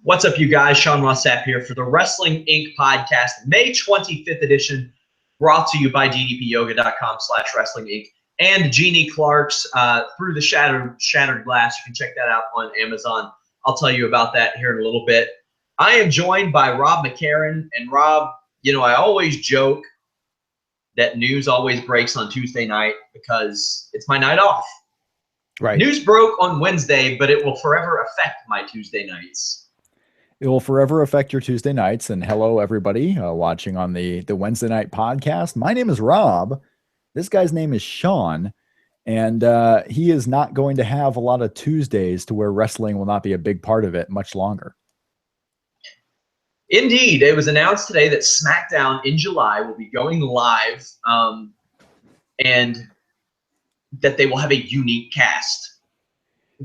What's up, you guys? Sean Sapp here for the Wrestling Inc. podcast, May 25th edition, brought to you by ddpyoga.com/Wrestling Inc. and Jeannie Clark's Through the Shattered Glass. You can check that out on Amazon. I'll tell you about that here in a little bit. I am joined by Rob McCarron. And Rob, I always joke that news always breaks on Tuesday night because it's my night off. Right. News broke on Wednesday, but it will forever affect my Tuesday nights. It will forever affect your Tuesday nights. And hello, everybody watching on the Wednesday night podcast. My name is Rob. This guy's name is Sean. And he is not going to have a lot of Tuesdays to where wrestling will not be a big part of it much longer. Indeed. It was announced today that Smackdown in July will be going live and that they will have a unique cast.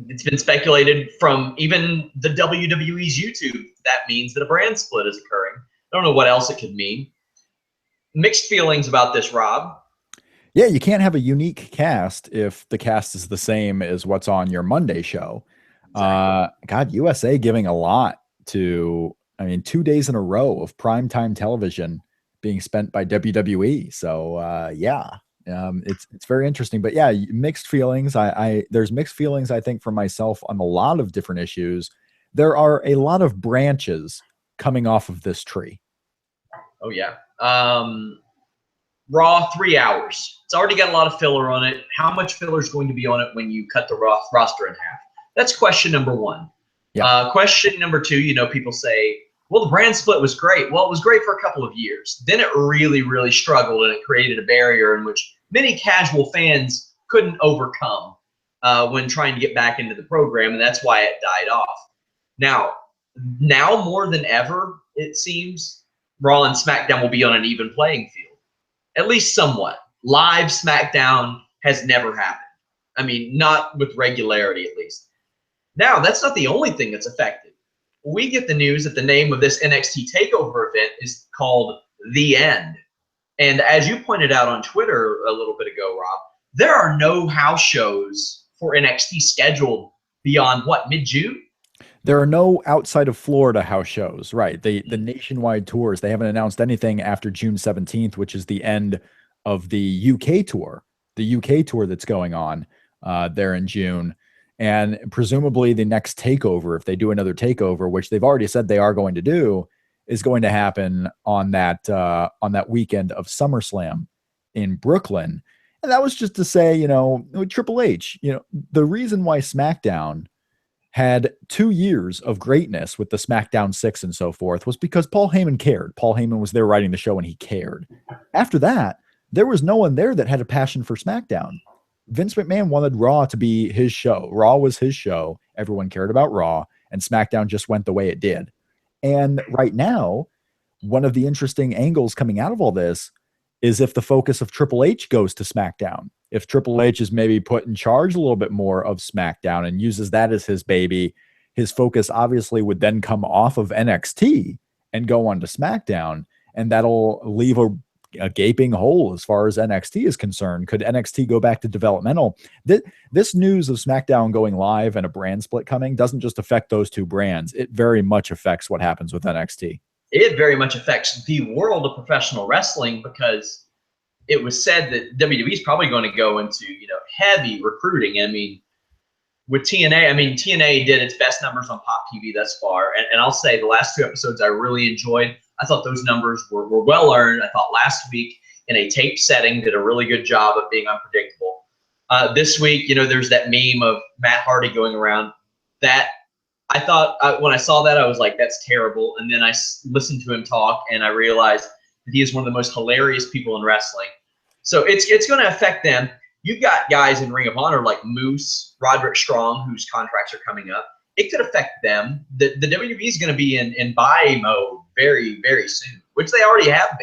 It's been speculated from even the WWE's YouTube that means that a brand split is occurring. I don't know what else it could mean. Mixed feelings about this, Rob. Yeah, you can't have a unique cast if the cast is the same as what's on your Monday show. Exactly. God, USA giving a lot to, 2 days in a row of primetime television being spent by WWE. So, it's very interesting. But yeah, mixed feelings. There's mixed feelings, I think, for myself on a lot of different issues. There are a lot of branches coming off of this tree. Oh, yeah. Raw, 3 hours. It's already got a lot of filler on it. How much filler is going to be on it when you cut the roster in half? That's question number one. Yeah. Question number two, people say, well, the brand split was great. Well, it was great for a couple of years. Then it really, really struggled, and it created a barrier in which many casual fans couldn't overcome when trying to get back into the program, and that's why it died off. Now more than ever, it seems, Raw and SmackDown will be on an even playing field, at least somewhat. Live SmackDown has never happened. Not with regularity, at least. Now, that's not the only thing that's affected. We get the news that the name of this NXT TakeOver event is called The End. And as you pointed out on Twitter a little bit ago, Rob, there are no house shows for NXT scheduled beyond, mid-June? There are no outside of Florida house shows, right? The nationwide tours, they haven't announced anything after June 17th, which is the end of the UK tour. The UK tour that's going on there in June. And presumably the next takeover, if they do another takeover, which they've already said they are going to do, is going to happen on that weekend of SummerSlam in Brooklyn. And that was just to say, Triple H, the reason why SmackDown had 2 years of greatness with the SmackDown 6 and so forth was because Paul Heyman cared. Paul Heyman was there writing the show and he cared. After that, there was no one there that had a passion for SmackDown. Vince McMahon wanted Raw to be his show. Raw was his show. Everyone cared about Raw, and SmackDown just went the way it did. And right now, one of the interesting angles coming out of all this is if the focus of Triple H goes to SmackDown. If Triple H is maybe put in charge a little bit more of SmackDown and uses that as his baby, his focus obviously would then come off of NXT and go on to SmackDown, and that'll leave a gaping hole as far as NXT is concerned. Could NXT go back to developmental? This news of SmackDown going live and a brand split coming doesn't just affect those two brands. It very much affects what happens with NXT. It very much affects the world of professional wrestling because it was said that WWE is probably going to go into, heavy recruiting. With TNA, TNA did its best numbers on Pop TV thus far. And I'll say the last 2 episodes I really enjoyed. I thought those numbers were well earned. I thought last week in a taped setting did a really good job of being unpredictable. This week, there's that meme of Matt Hardy going around that I thought when I saw that, I was like, that's terrible. And then I listened to him talk and I realized that he is one of the most hilarious people in wrestling. So it's going to affect them. You've got guys in Ring of Honor like Moose, Roderick Strong, whose contracts are coming up. It could affect them. The WWE is going to be in buy mode very, very soon, which they already have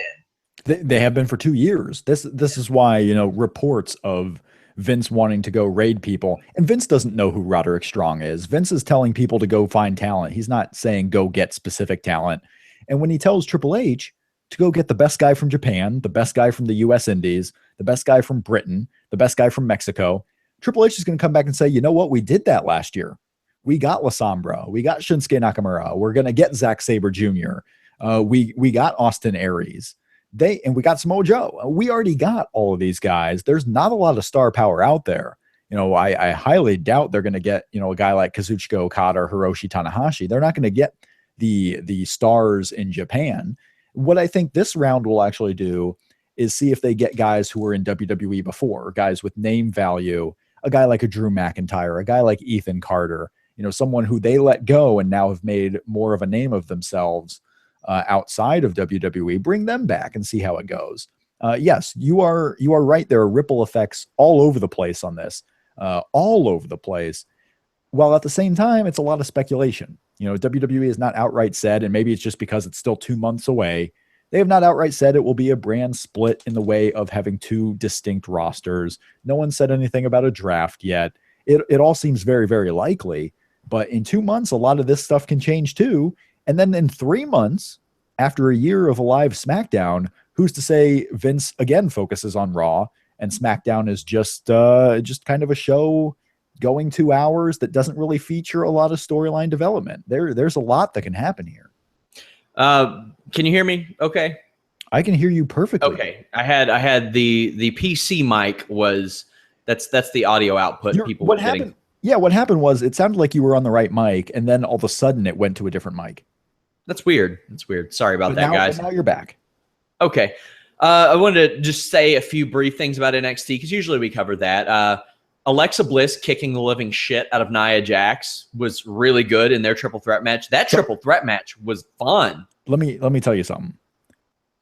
been. They have been for 2 years. This is why, reports of Vince wanting to go raid people. And Vince doesn't know who Roderick Strong is. Vince is telling people to go find talent. He's not saying go get specific talent. And when he tells Triple H to go get the best guy from Japan, the best guy from the US Indies, the best guy from Britain, the best guy from Mexico, Triple H is going to come back and say, you know what? We did that last year. We got La Sombra. We got Shinsuke Nakamura. We're going to get Zack Sabre Jr. We got Austin Aries. We got Samoa Joe. We already got all of these guys. There's not a lot of star power out there. I highly doubt they're going to get, a guy like Kazuchika Okada or Hiroshi Tanahashi. They're not going to get the stars in Japan. What I think this round will actually do is see if they get guys who were in WWE before, guys with name value, a guy like a Drew McIntyre, a guy like Ethan Carter, someone who they let go and now have made more of a name of themselves outside of WWE, bring them back and see how it goes. Yes, you are right. There are ripple effects all over the place on this, all over the place. While at the same time, it's a lot of speculation. WWE has not outright said, and maybe it's just because it's still 2 months away, they have not outright said it will be a brand split in the way of having two distinct rosters. No one said anything about a draft yet. It all seems very, very likely. But in 2 months, a lot of this stuff can change too. And then in 3 months, after a year of a live SmackDown, who's to say Vince again focuses on Raw and SmackDown is just kind of a show going 2 hours that doesn't really feature a lot of storyline development. There's a lot that can happen here. Can you hear me? Okay. I can hear you perfectly. Okay. I had the PC mic that's the audio output. What happened? Yeah, what happened was it sounded like you were on the right mic, and then all of a sudden it went to a different mic. That's weird. Sorry about that, guys. Now you're back. Okay. I wanted to just say a few brief things about NXT because usually we cover that. Alexa Bliss kicking the living shit out of Nia Jax was really good in their triple threat match. That triple threat match was fun. Let me tell you something.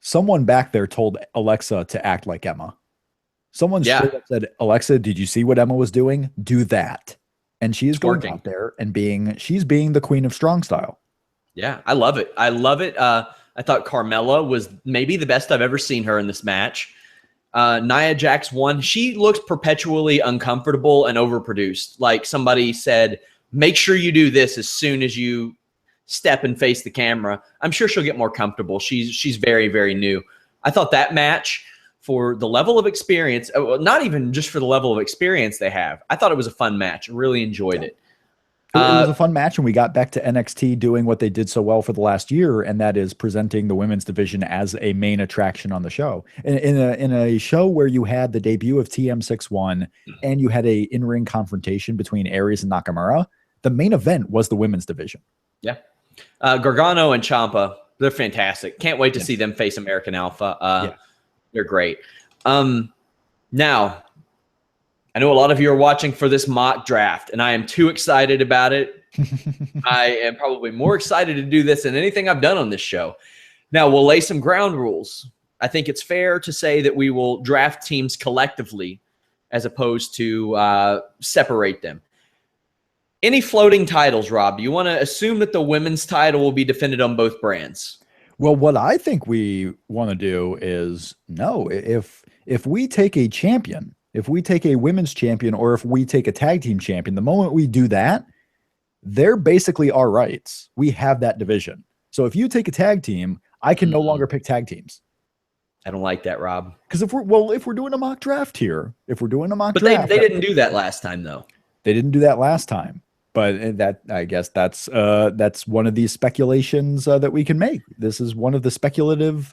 Someone back there told Alexa to act like Emma. Someone straight up said, Alexa, did you see what Emma was doing? Do that. And she is going out there and she's being the queen of strong style. Yeah, I love it. I thought Carmella was maybe the best I've ever seen her in this match. Nia Jax won. She looks perpetually uncomfortable and overproduced. Like somebody said, make sure you do this as soon as you step and face the camera. I'm sure she'll get more comfortable. She's very, very new. I thought that match for the level of experience, not even just for the level of experience they have, I thought it was a fun match. I really enjoyed it. It was a fun match, and we got back to NXT doing what they did so well for the last year, and that is presenting the women's division as a main attraction on the show. In a show where you had the debut of TM61 and you had a in-ring confrontation between Aries and Nakamura, the main event was the women's division. Yeah. Gargano and Ciampa, they're fantastic. Can't wait to see them face American Alpha. They're great. Now, I know a lot of you are watching for this mock draft, and I am too excited about it. I am probably more excited to do this than anything I've done on this show. Now, we'll lay some ground rules. I think it's fair to say that we will draft teams collectively as opposed to separate them. Any floating titles, Rob? Do you want to assume that the women's title will be defended on both brands? Well, what I think we want to do is, no, if we take a champion, if we take a women's champion, or if we take a tag team champion, the moment we do that, they're basically our rights. We have that division. So if you take a tag team, I can no longer pick tag teams. I don't like that, Rob. Because if we're doing a mock draft here, they didn't do that last time, though. They didn't do that last time. But that, I guess that's one of these speculations that we can make. This is one of the speculative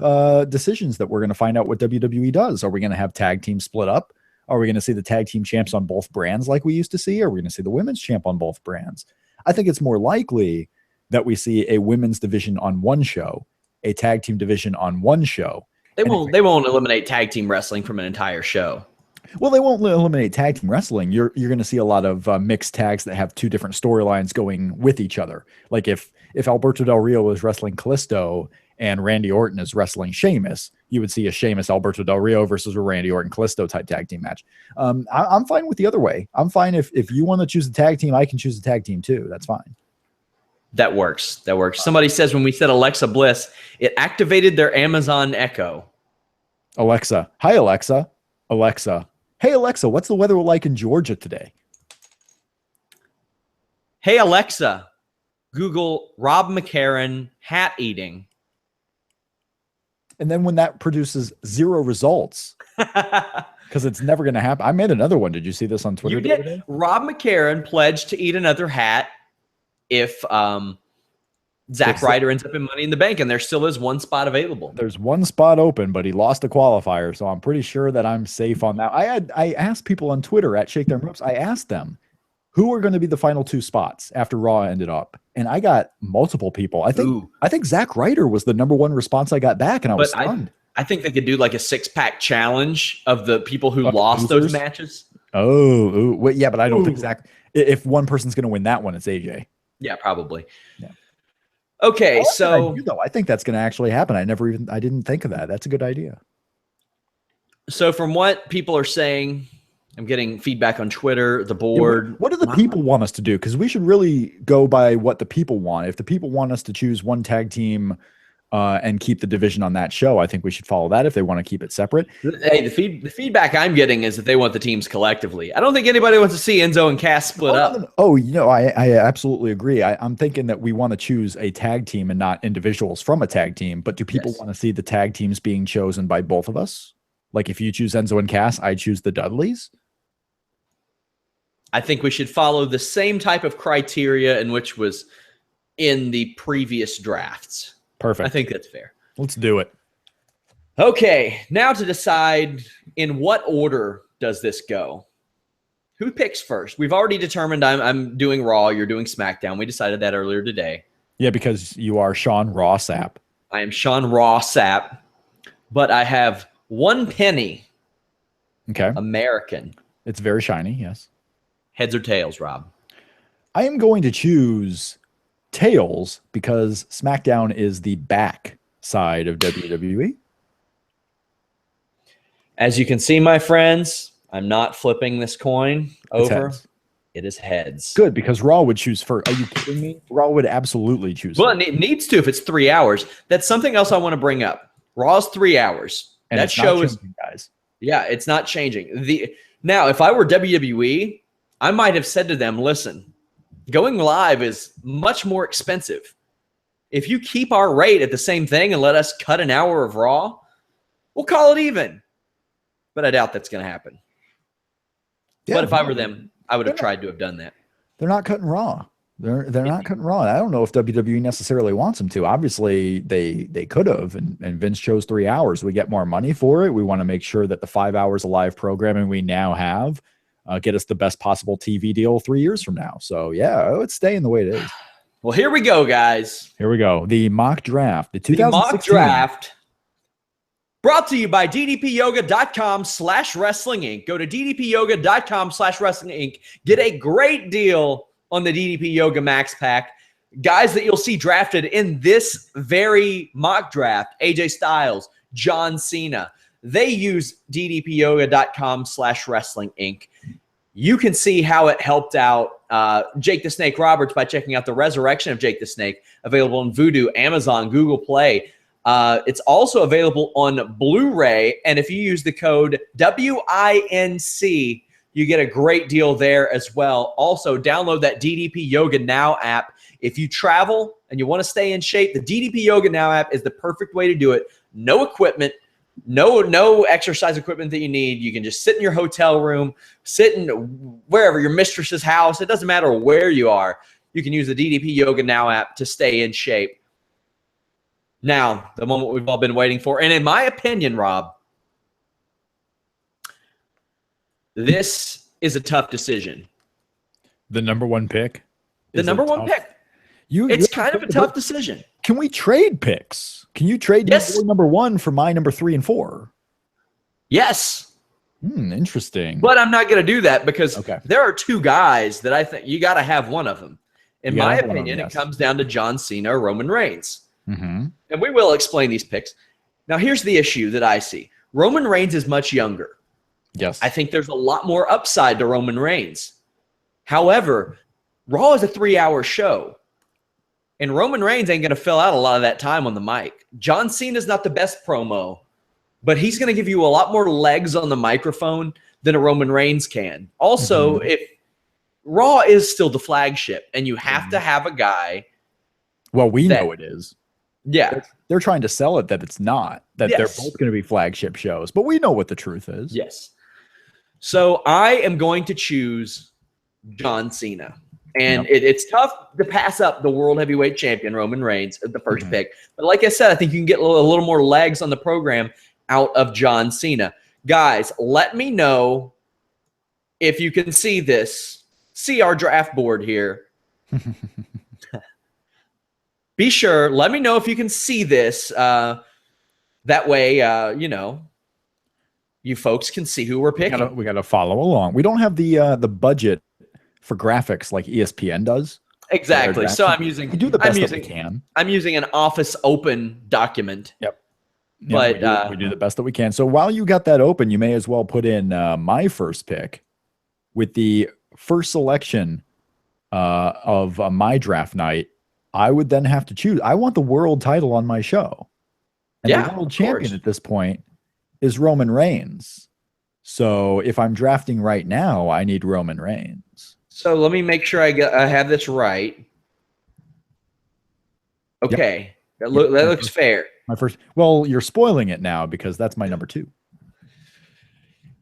decisions that we're going to find out what WWE does. Are we going to have tag teams split up? Are we going to see the tag team champs on both brands like we used to see? Are we going to see the women's champ on both brands? I think it's more likely that we see a women's division on one show, a tag team division on one show. They won't eliminate tag team wrestling from an entire show. Well, they won't eliminate tag team wrestling. You're going to see a lot of mixed tags that have two different storylines going with each other. Like if Alberto Del Rio was wrestling Kalisto and Randy Orton is wrestling Sheamus, you would see a Sheamus Alberto Del Rio versus a Randy Orton Kalisto type tag team match. I'm fine with the other way. I'm fine if you want to choose a tag team, I can choose a tag team too. That's fine. That works. Somebody says when we said Alexa Bliss, it activated their Amazon Echo. Alexa. Hi, Alexa. Alexa. Hey, Alexa, what's the weather like in Georgia today? Hey, Alexa, Google Rob McCarron hat eating. And then when that produces 0 results, because it's never going to happen. I made another one. Did you see this on Twitter? Rob McCarron pledged to eat another hat if Zack Ryder ends up in Money in the Bank, and there still is one spot available. There's one spot open, but he lost a qualifier, so I'm pretty sure that I'm safe on that. I asked people on Twitter at Shake Their Ropes. I asked them who are going to be the final 2 spots after Raw ended up, and I got multiple people. I think Zack Ryder was the number 1 response I got back, and I was stunned. I think they could do like a 6-pack challenge of the people who lost those matches. Oh, wait, yeah, but I don't think Zack. If one person's going to win that one, it's AJ. Yeah, probably. Yeah. Okay, so I think that's going to actually happen. I didn't think of that. That's a good idea. So from what people are saying, I'm getting feedback on Twitter, the board. What do the people want us to do? Because we should really go by what the people want. If the people want us to choose one tag team and keep the division on that show, I think we should follow that. If they want to keep it separate. Hey, the feedback I'm getting is that they want the teams collectively. I don't think anybody wants to see Enzo and Cass split up. No. Oh, I absolutely agree. I'm thinking that we want to choose a tag team and not individuals from a tag team. But do people want to see the tag teams being chosen by both of us? Like if you choose Enzo and Cass, I choose the Dudleys. I think we should follow the same type of criteria in which was in the previous drafts. Perfect. I think that's fair. Let's do it. Okay, now to decide in what order does this go? Who picks first? We've already determined I'm doing Raw, you're doing SmackDown. We decided that earlier today. Yeah, because you are Sean Raw Sapp. I am Sean Raw Sapp, but I have 1 penny. Okay. American. It's very shiny, yes. Heads or tails, Rob? I am going to choose tails because SmackDown is the back side of WWE. As you can see, my friends, I'm not flipping this coin over. It is heads. Good, because Raw would choose first. Are you kidding me? Raw would absolutely choose first. Well, it needs to if it's 3 hours. That's something else I want to bring up. Raw's 3 hours. And that show is, guys. Yeah, it's not changing. Now, if I were WWE, I might have said to them, listen, going live is much more expensive. If you keep our rate at the same thing and let us cut an hour of Raw, we'll call it even. But I doubt that's going to happen. Yeah, but if I were them, I would have tried to have done that. They're not cutting Raw. They're not cutting Raw. I don't know if WWE necessarily wants them to. Obviously, they could have, and Vince chose 3 hours. We get more money for it. We want to make sure that the 5 hours of live programming we now have get us the best possible TV deal 3 years from now. So, yeah, it's staying the way it is. Well, here we go, guys. Here we go. The mock draft. The 2016 mock draft. Brought to you by ddpyoga.com/wrestling inc. Go to ddpyoga.com/wrestling inc. Get a great deal on the DDP Yoga Max Pack. Guys that you'll see drafted in this very mock draft, AJ Styles, John Cena. They use ddpyoga.com/wrestling inc. You can see how it helped out Jake the Snake Roberts by checking out the Resurrection of Jake the Snake, available on Vudu, Amazon, Google Play. It's also available on Blu-ray, and if you use the code WINC, you get a great deal there as well. Also, download that DDP Yoga Now app. If you travel and you want to stay in shape, the DDP Yoga Now app is the perfect way to do it. No equipment, no exercise equipment that you need. You can just sit in your hotel room, sit in wherever, your mistress's house. It doesn't matter where you are. You can use the DDP Yoga Now app to stay in shape. Now, the moment we've all been waiting for. And in my opinion, Rob, this is a tough decision. The number 1 pick? The number 1 pick. It's kind of a tough decision. Can we trade picks? Can you trade your number 1 for my number 3 and 4? Yes. Interesting. But I'm not going to do that because there are 2 guys that I think you got to have one of them. In my opinion, it comes down to John Cena or Roman Reigns. Mm-hmm. And we will explain these picks. Now, here's the issue that I see. Roman Reigns is much younger. Yes. I think there's a lot more upside to Roman Reigns. However, Raw is a 3-hour show. And Roman Reigns ain't going to fill out a lot of that time on the mic. John Cena's not the best promo, but he's going to give you a lot more legs on the microphone than a Roman Reigns can. Also, if Raw is still the flagship, and you have to have a guy. Well, we know it is. Yeah. They're trying to sell it that it's not, that they're both going to be flagship shows, but we know what the truth is. Yes. So I am going to choose John Cena. And it's tough to pass up the world heavyweight champion, Roman Reigns, at the first pick. But like I said, I think you can get a little more legs on the program out of John Cena. Guys, let me know if you can see this. See our draft board here. Be sure. Let me know if you can see this. That way, you folks can see who we're picking. We got to follow along. We don't have the budget for graphics like ESPN does. Exactly. So I'm using. We do the best that we can. I'm using an Office Open document. Yep. But we do the best that we can. So while you got that open, you may as well put in my first pick with the first selection of my draft night. I would then have to choose. I want the world title on my show. And the world champion at this point is Roman Reigns. So if I'm drafting right now, I need Roman Reigns. So let me make sure I have this right. Okay. Yep. That looks fair. My first. Well, you're spoiling it now because that's my number 2.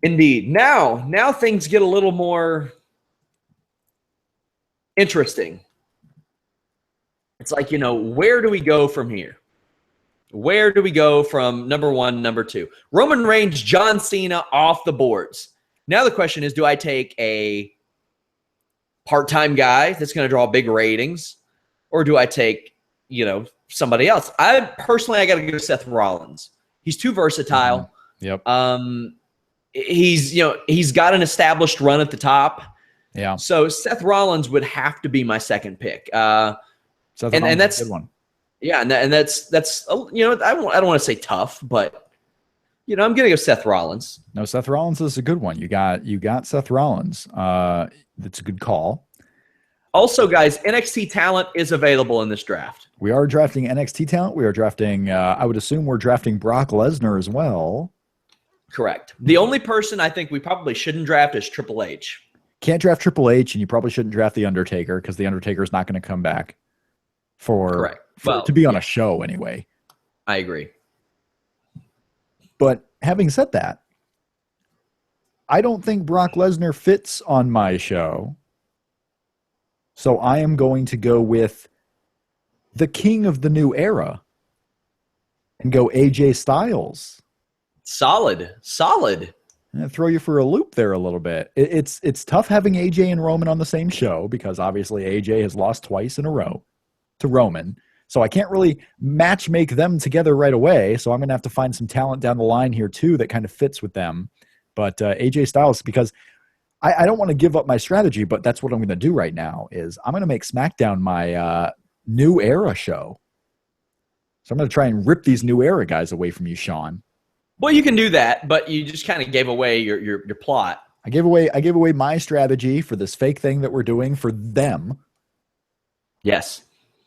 Indeed. Now things get a little more interesting. It's like, where do we go from here? Where do we go from number 1, number 2? Roman Reigns, John Cena off the boards. Now the question is, do I take a part-time guy that's going to draw big ratings, or do I take, somebody else? I got to go Seth Rollins. He's too versatile. Yep. He's got an established run at the top. Yeah. So Seth Rollins would have to be my second pick. And that's a good one. Yeah, and that's I don't want to say tough, but I'm gonna go Seth Rollins. No, Seth Rollins is a good one. You got Seth Rollins. That's a good call. Also, guys, NXT talent is available in this draft. We are drafting NXT talent. We are drafting. I would assume we're drafting Brock Lesnar as well. Correct. The only person I think we probably shouldn't draft is Triple H. Can't draft Triple H, and you probably shouldn't draft The Undertaker because The Undertaker is not going to come back to be on a show anyway. I agree. But having said that, I don't think Brock Lesnar fits on my show. So I am going to go with the king of the new era and go AJ Styles. Solid. I'm gonna throw you for a loop there a little bit. It's tough having AJ and Roman on the same show because obviously AJ has lost twice in a row to Roman. So I can't really match make them together right away. So I'm going to have to find some talent down the line here too that kind of fits with them. But AJ Styles, because I don't want to give up my strategy, but that's what I'm going to do right now is I'm going to make Smackdown my new era show. So I'm going to try and rip these new era guys away from you, Sean. Well, you can do that, but you just kind of gave away your plot. I gave away my strategy for this fake thing that we're doing for them. Yes.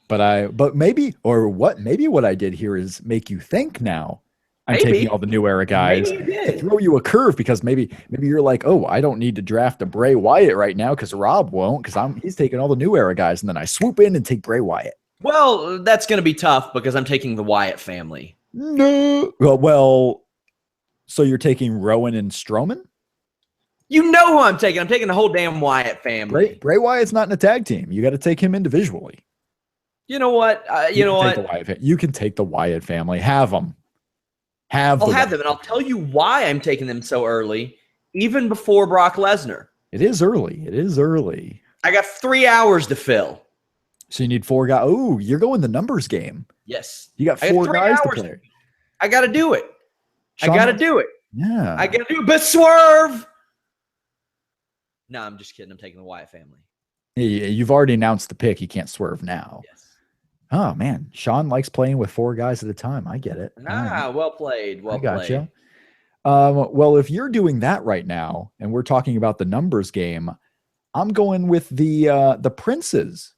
But maybe what I did here is make you think now. I'm taking all the new era guys to throw you a curve because maybe you're like, oh, I don't need to draft a Bray Wyatt right now because Rob won't because he's taking all the new era guys, and then I swoop in and take Bray Wyatt. Well, that's going to be tough because I'm taking the Wyatt family. No. Well, so you're taking Rowan and Strowman? You know who I'm taking. I'm taking the whole damn Wyatt family. Bray Wyatt's not in a tag team. You got to take him individually. You know what? You can take the Wyatt family. Have them. I'll have them, and I'll tell you why I'm taking them so early, even before Brock Lesnar. It is early. I got 3 hours to fill. So you need 4 guys. Oh, you're going the numbers game. Yes. You got 4 guys to play. I got to do it. Yeah. I got to do it. But swerve. No, I'm just kidding. I'm taking the Wyatt family. You've already announced the pick. You can't swerve now. Yes. Oh, man. Sean likes playing with 4 guys at a time. I get it. Well played. I gotcha. Well, if you're doing that right now, and we're talking about the numbers game, I'm going with the princes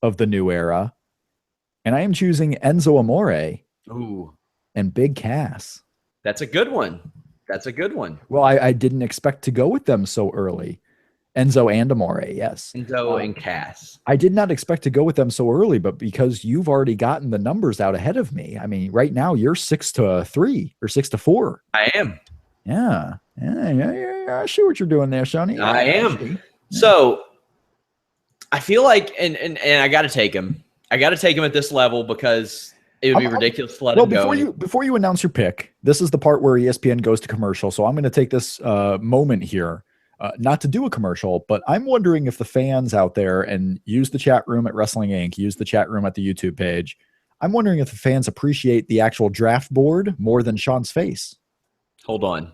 of the new era, and I am choosing Enzo Amore and Big Cass. That's a good one. Well, I didn't expect to go with them so early. Enzo and Amore, yes. Enzo and Cass. I did not expect to go with them so early, but because you've already gotten the numbers out ahead of me. I mean, right now you're 6-3 or 6-4. I am. Yeah. I see what you're doing there, Sonny. I am. So I feel like, and I got to take him. I got to take him at this level because it would be ridiculous to let him go. Before you announce your pick, this is the part where ESPN goes to commercial. So I'm going to take this moment here, not to do a commercial, but I'm wondering if the fans out there, and use the chat room at Wrestling Inc., use the chat room at the YouTube page. I'm wondering if the fans appreciate the actual draft board more than Sean's face. Hold on.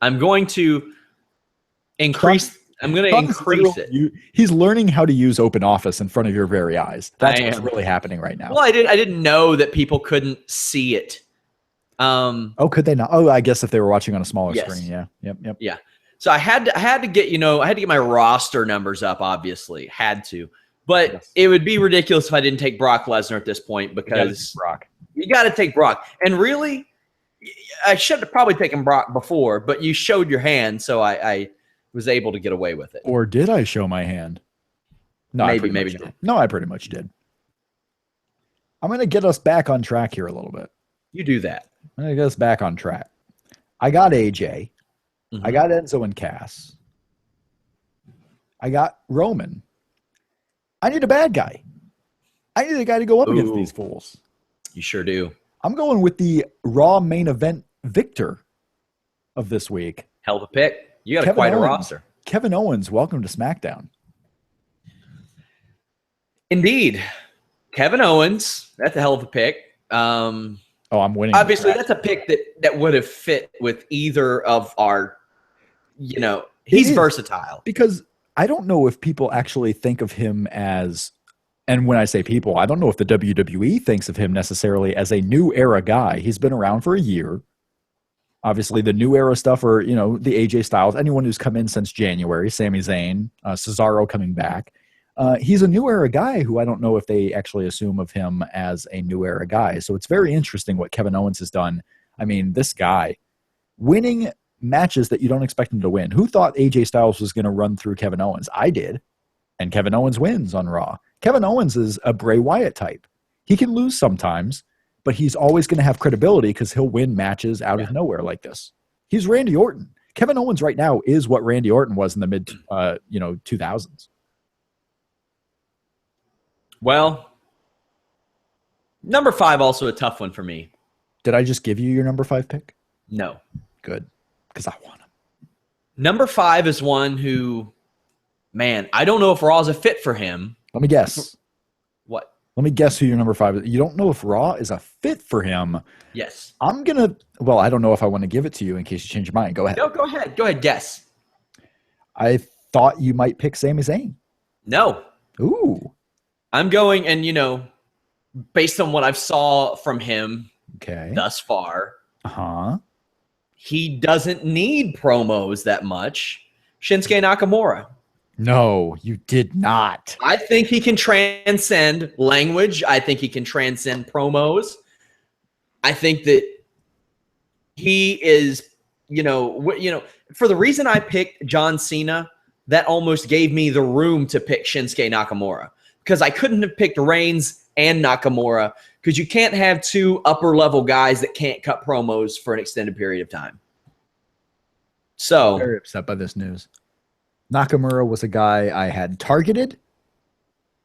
I'm going to increase. I'm going to increase it. He's learning how to use Open Office in front of your very eyes. That's what's really happening right now. Well, I didn't know that people couldn't see it. Could they not? Oh, I guess if they were watching on a smaller screen. Yeah. Yep. Yeah. So I had to get my roster numbers up, obviously. Had to. But it would be ridiculous if I didn't take Brock Lesnar at this point, because you got to take Brock. And really, I should have probably taken Brock before, but you showed your hand, so I was able to get away with it. Or did I show my hand? No, maybe not. No, I pretty much did. I'm going to get us back on track here a little bit. You do that. I'm going to get us back on track. I got AJ. Mm-hmm. I got Enzo and Cass. I got Roman. I need a bad guy. I need a guy to go up against these fools. You sure do. I'm going with the Raw main event victor of this week. Hell of a pick. You got quite a roster. Kevin Owens, welcome to SmackDown. Indeed. Kevin Owens, that's a hell of a pick. I'm winning. Obviously, that's a pick that would have fit with either of our, he's versatile. Because I don't know if people actually think of him as, and when I say people, I don't know if the WWE thinks of him necessarily as a new era guy. He's been around for a year. Obviously, the new era stuff, or the AJ Styles, anyone who's come in since January, Sami Zayn, Cesaro coming back. He's a new era guy who I don't know if they actually assume of him as a new era guy. So it's very interesting what Kevin Owens has done. I mean, this guy winning matches that you don't expect him to win. Who thought AJ Styles was going to run through Kevin Owens? I did. And Kevin Owens wins on Raw. Kevin Owens is a Bray Wyatt type. He can lose sometimes, but he's always going to have credibility because he'll win matches out of nowhere like this. He's Randy Orton. Kevin Owens right now is what Randy Orton was in the mid 2000s. Well, number 5 also a tough one for me. Did I just give you your number 5 pick? No. Good, because I want him. Number 5 is one who, man, I don't know if Raw is a fit for him. Let me guess. What? Let me guess who your number 5 is. You don't know if Raw is a fit for him. Yes. I don't know if I want to give it to you in case you change your mind. Go ahead. No, go ahead. Go ahead. Guess. I thought you might pick Sami Zayn. No. Ooh. I'm going, and based on what I've saw from him thus far, he doesn't need promos that much. Shinsuke Nakamura. No, you did not. I think he can transcend language. I think he can transcend promos. I think that he is, for the reason I picked John Cena, that almost gave me the room to pick Shinsuke Nakamura. Because I couldn't have picked Reigns and Nakamura, because you can't have 2 upper-level guys that can't cut promos for an extended period of time. So, very upset by this news. Nakamura was a guy I had targeted.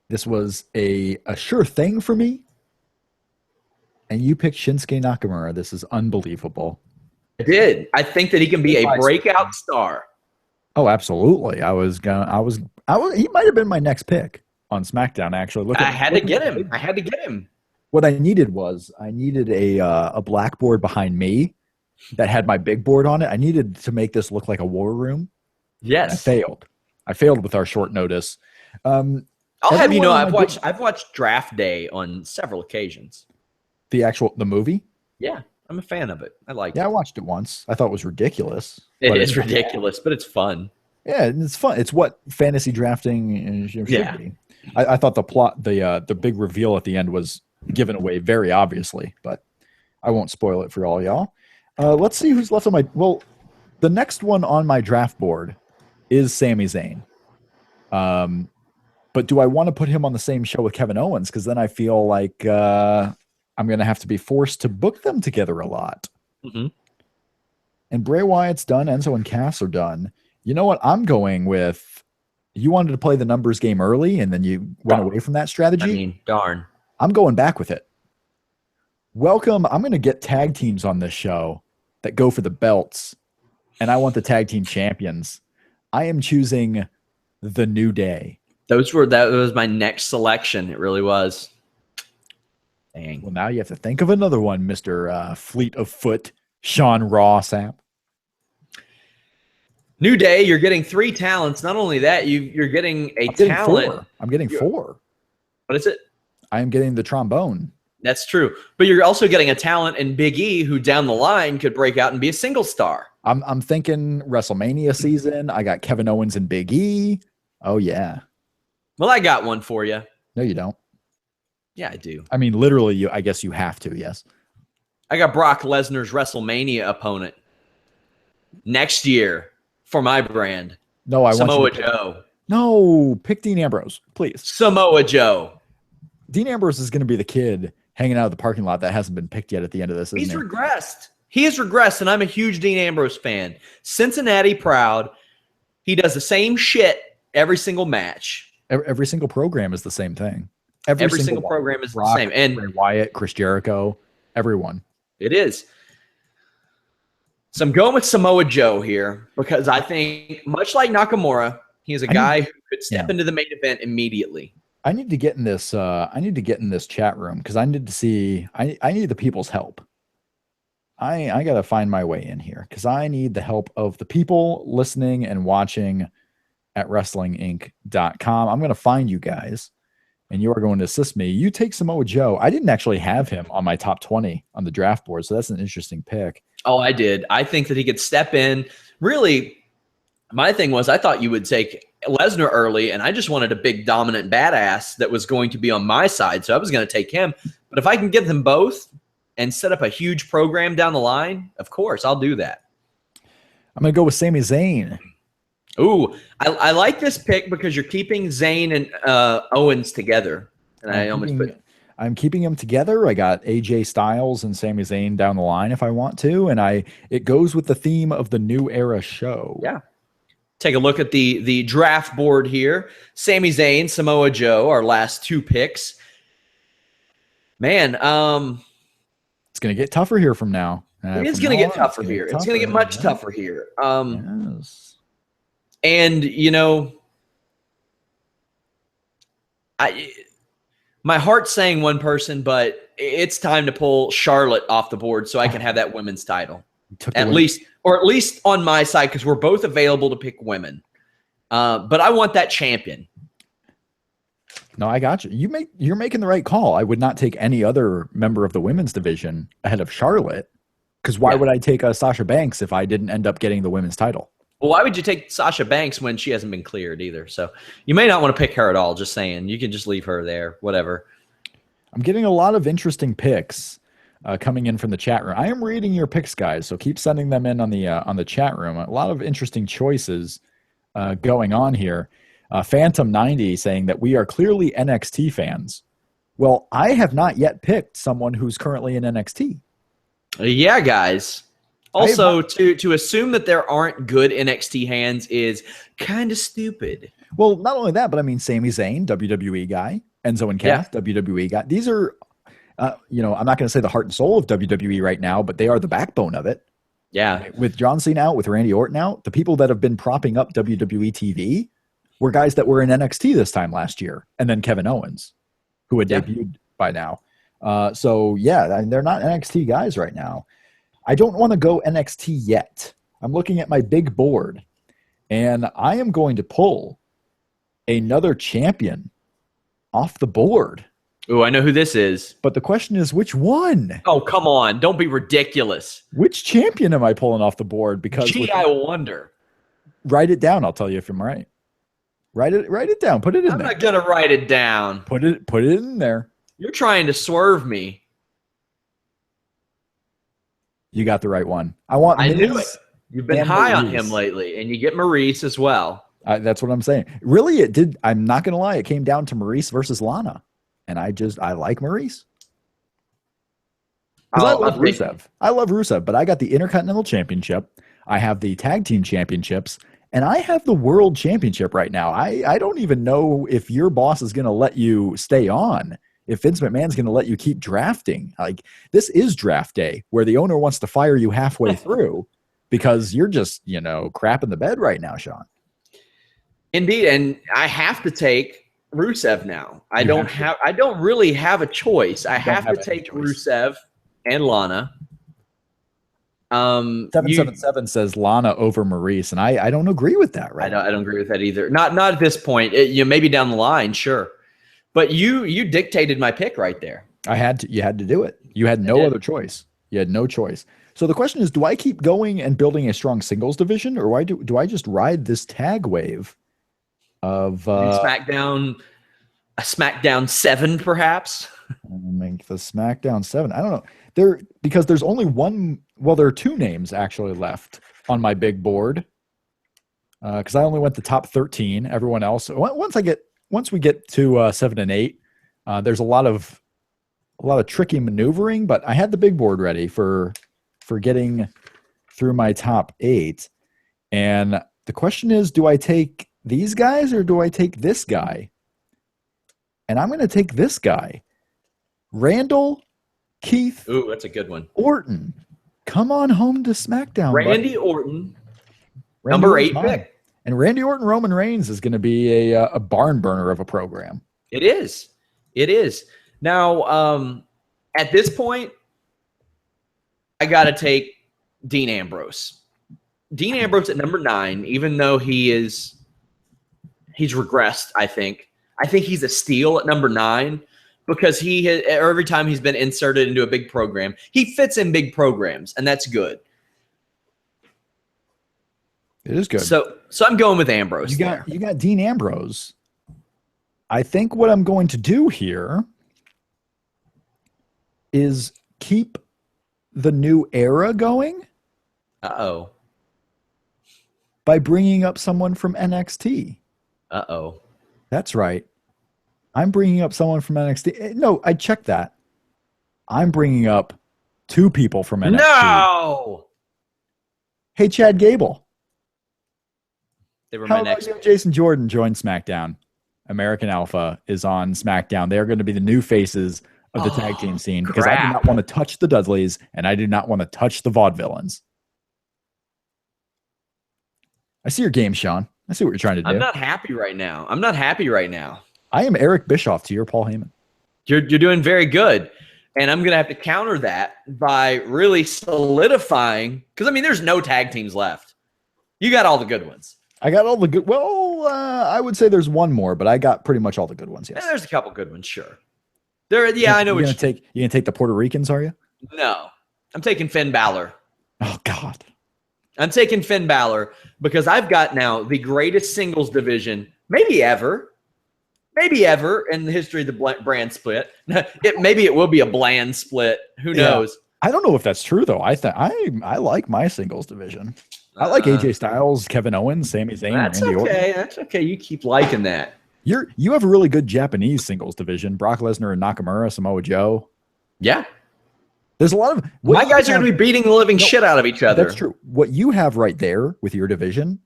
This was a sure thing for me. And you picked Shinsuke Nakamura. This is unbelievable. I did. I think that he can be a breakout star. Oh, absolutely. He might have been my next pick on SmackDown, actually. I had to get him. What I needed a blackboard behind me that had my big board on it. I needed to make this look like a war room. Yes. I failed with our short notice. I'll have you know, I've watched Draft Day on several occasions. The movie? Yeah, I'm a fan of it. I like it. Yeah, I watched it once. I thought it was ridiculous. It is ridiculous, but it's fun. Yeah, it's fun. It's what fantasy drafting should be. I thought the big reveal at the end was given away very obviously, but I won't spoil it for all y'all. Let's see who's left on my... Well, the next one on my draft board is Sami Zayn. But do I want to put him on the same show with Kevin Owens? Because then I feel like I'm going to have to be forced to book them together a lot. Mm-hmm. And Bray Wyatt's done. Enzo and Cass are done. You know what? I'm going with You wanted to play the numbers game early, and then you went away from that strategy? I mean, darn. I'm going back with it. Welcome. I'm going to get tag teams on this show that go for the belts, and I want the tag team champions. I am choosing the New Day. That was my next selection. It really was. Dang. Well, now you have to think of another one, Mr. Fleet of Foot, Sean Ross Sapp. New Day, you're getting 3 talents. Not only that, you're getting a talent. I'm getting 4. What is it? I am getting the trombone. That's true. But you're also getting a talent in Big E who down the line could break out and be a single star. I'm thinking WrestleMania season. I got Kevin Owens and Big E. Oh, yeah. Well, I got one for you. No, you don't. Yeah, I do. I mean, literally, I guess you have to, yes. I got Brock Lesnar's WrestleMania opponent next year for my brand. No, Samoa Joe. No, pick Dean Ambrose, please. Samoa Joe. Dean Ambrose is going to be the kid hanging out of the parking lot that hasn't been picked yet at the end of this. He's regressed. He has regressed, and I'm a huge Dean Ambrose fan. Cincinnati proud. He does the same shit every single match. Every single program is the same thing. Every single program is the same. And Bray Wyatt, Chris Jericho, everyone. It is. So I'm going with Samoa Joe here because I think, much like Nakamura, he is a guy who could step into the main event immediately. I need to get in this. I need to get in this chat room because I need to see. I need the people's help. I got to find my way in here because I need the help of the people listening and watching at WrestlingInc.com. I'm going to find you guys, and you are going to assist me. You take Samoa Joe. I didn't actually have him on my top 20 on the draft board, so that's an interesting pick. Oh, I did. I think that he could step in. Really, my thing was I thought you would take Lesnar early, and I just wanted a big dominant badass that was going to be on my side, so I was going to take him. But if I can get them both and set up a huge program down the line, of course, I'll do that. I'm going to go with Sami Zayn. Ooh, I like this pick because you're keeping Zayn and Owens together. And I'm keeping them together. I got AJ Styles and Sami Zayn down the line if I want to, and it goes with the theme of the New Era show. Yeah. Take a look at the draft board here. Sami Zayn, Samoa Joe, our last 2 picks. Man, it's going to get tougher here from now. It is going to get tougher here. It's going to get much tougher here. Yes. And, you know, my heart's saying one person, but it's time to pull Charlotte off the board so I can have that women's title. At least on my side, because we're both available to pick women. But I want that champion. No, I got you. You're making the right call. I would not take any other member of the women's division ahead of Charlotte. Because why would I take Sasha Banks if I didn't end up getting the women's title? Well, why would you take Sasha Banks when she hasn't been cleared either? So you may not want to pick her at all. Just saying. You can just leave her there. Whatever. I'm getting a lot of interesting picks coming in from the chat room. I am reading your picks, guys, so keep sending them in on the chat room. A lot of interesting choices going on here. Phantom 90 saying that we are clearly NXT fans. Well, I have not yet picked someone who's currently in NXT. Yeah, guys. Also, to assume that there aren't good NXT hands is kind of stupid. Well, not only that, but I mean, Sami Zayn, WWE guy, Enzo and Cass, WWE guy. These are, I'm not going to say the heart and soul of WWE right now, but they are the backbone of it. Yeah. With John Cena out, with Randy Orton out, the people that have been propping up WWE TV were guys that were in NXT this time last year, and then Kevin Owens, who had debuted by now. They're not NXT guys right now. I don't want to go NXT yet. I'm looking at my big board, and I am going to pull another champion off the board. Oh, I know who this is. But the question is, which one? Oh, come on. Don't be ridiculous. Which champion am I pulling off the board? Because I wonder. Write it down. I'll tell you if I'm right. Write it down. Put it in there. I'm not going to write it down. Put it in there. You're trying to swerve me. You got the right one. I knew it. You've been high on him lately, and you get Maurice as well. That's what I'm saying. Really, it did. I'm not going to lie. It came down to Maurice versus Lana, and I like Maurice. I love Rusev. I love Rusev, but I got the Intercontinental Championship. I have the Tag Team Championships, And I have the world championship right now. I don't even know if your boss is going to let you stay on, if Vince McMahon's going to let you keep drafting. Like, this is draft day where the owner wants to fire you halfway through because you're just, crap in the bed right now, Sean. Indeed. And I have to take Rusev now. I don't really have a choice. I have to take Rusev and Lana. 777 says Lana over Maurice, and I don't agree with that. Right? I don't agree with that either. Not at this point. Maybe down the line, sure. But you dictated my pick right there. You had to do it. You had no other choice. You had no choice. So the question is, do I keep going and building a strong singles division, or do I just ride this tag wave of SmackDown? A SmackDown 7, perhaps. Make the SmackDown 7. I don't know. Because there's only one. Well, there are 2 names actually left on my big board. Because I only went the top 13. Everyone else. Once we get to 7 and 8, there's a lot of tricky maneuvering. But I had the big board ready for getting through my top 8. And the question is, do I take these guys or do I take this guy? And I'm going to take this guy. Randall Keith. Ooh, that's a good one. Orton. Come on home to SmackDown. Randy Orton. Number 8 pick. And Randy Orton Roman Reigns is going to be a barn burner of a program. It is. Now, at this point, I got to take Dean Ambrose. Dean Ambrose at number 9, even though he's regressed, I think. I think he's a steal at number 9 because every time he's been inserted into a big program, he fits in big programs, and that's good. It is good. So I'm going with Ambrose. You got Dean Ambrose. I think what I'm going to do here is keep the new era going. Uh-oh. By bringing up someone from NXT. Uh-oh. That's right. I'm bringing up someone from NXT. No, I checked that. I'm bringing up 2 people from NXT. No! Hey, Chad Gable. They were How my about next you? Jason Jordan joined SmackDown. American Alpha is on SmackDown. They're going to be the new faces of the tag team scene because I do not want to touch the Dudleys and I do not want to touch the Vaudevillains. I see your game, Sean. I see what you're trying to do. I'm not happy right now. I am Eric Bischoff to your Paul Heyman. You're doing very good. And I'm going to have to counter that by really solidifying. Because, there's no tag teams left. You got all the good ones. I got all the good. Well, I would say there's one more, but I got pretty much all the good ones. Yes. And there's a couple good ones, sure. I know. You're gonna take the Puerto Ricans, are you? No, I'm taking Finn Balor. Oh God. I'm taking Finn Balor because I've got now the greatest singles division, maybe ever in the history of the brand split. Maybe it will be a bland split. Who knows? I don't know if that's true though. I like my singles division. I like AJ Styles, Kevin Owens, Sami Zayn, That's Randy Orton. Okay. That's okay. You keep liking that. You have a really good Japanese singles division. Brock Lesnar and Nakamura, Samoa Joe. Yeah. There's a lot of my guys are going to be beating the living shit out of each other. That's true. What you have right there with your division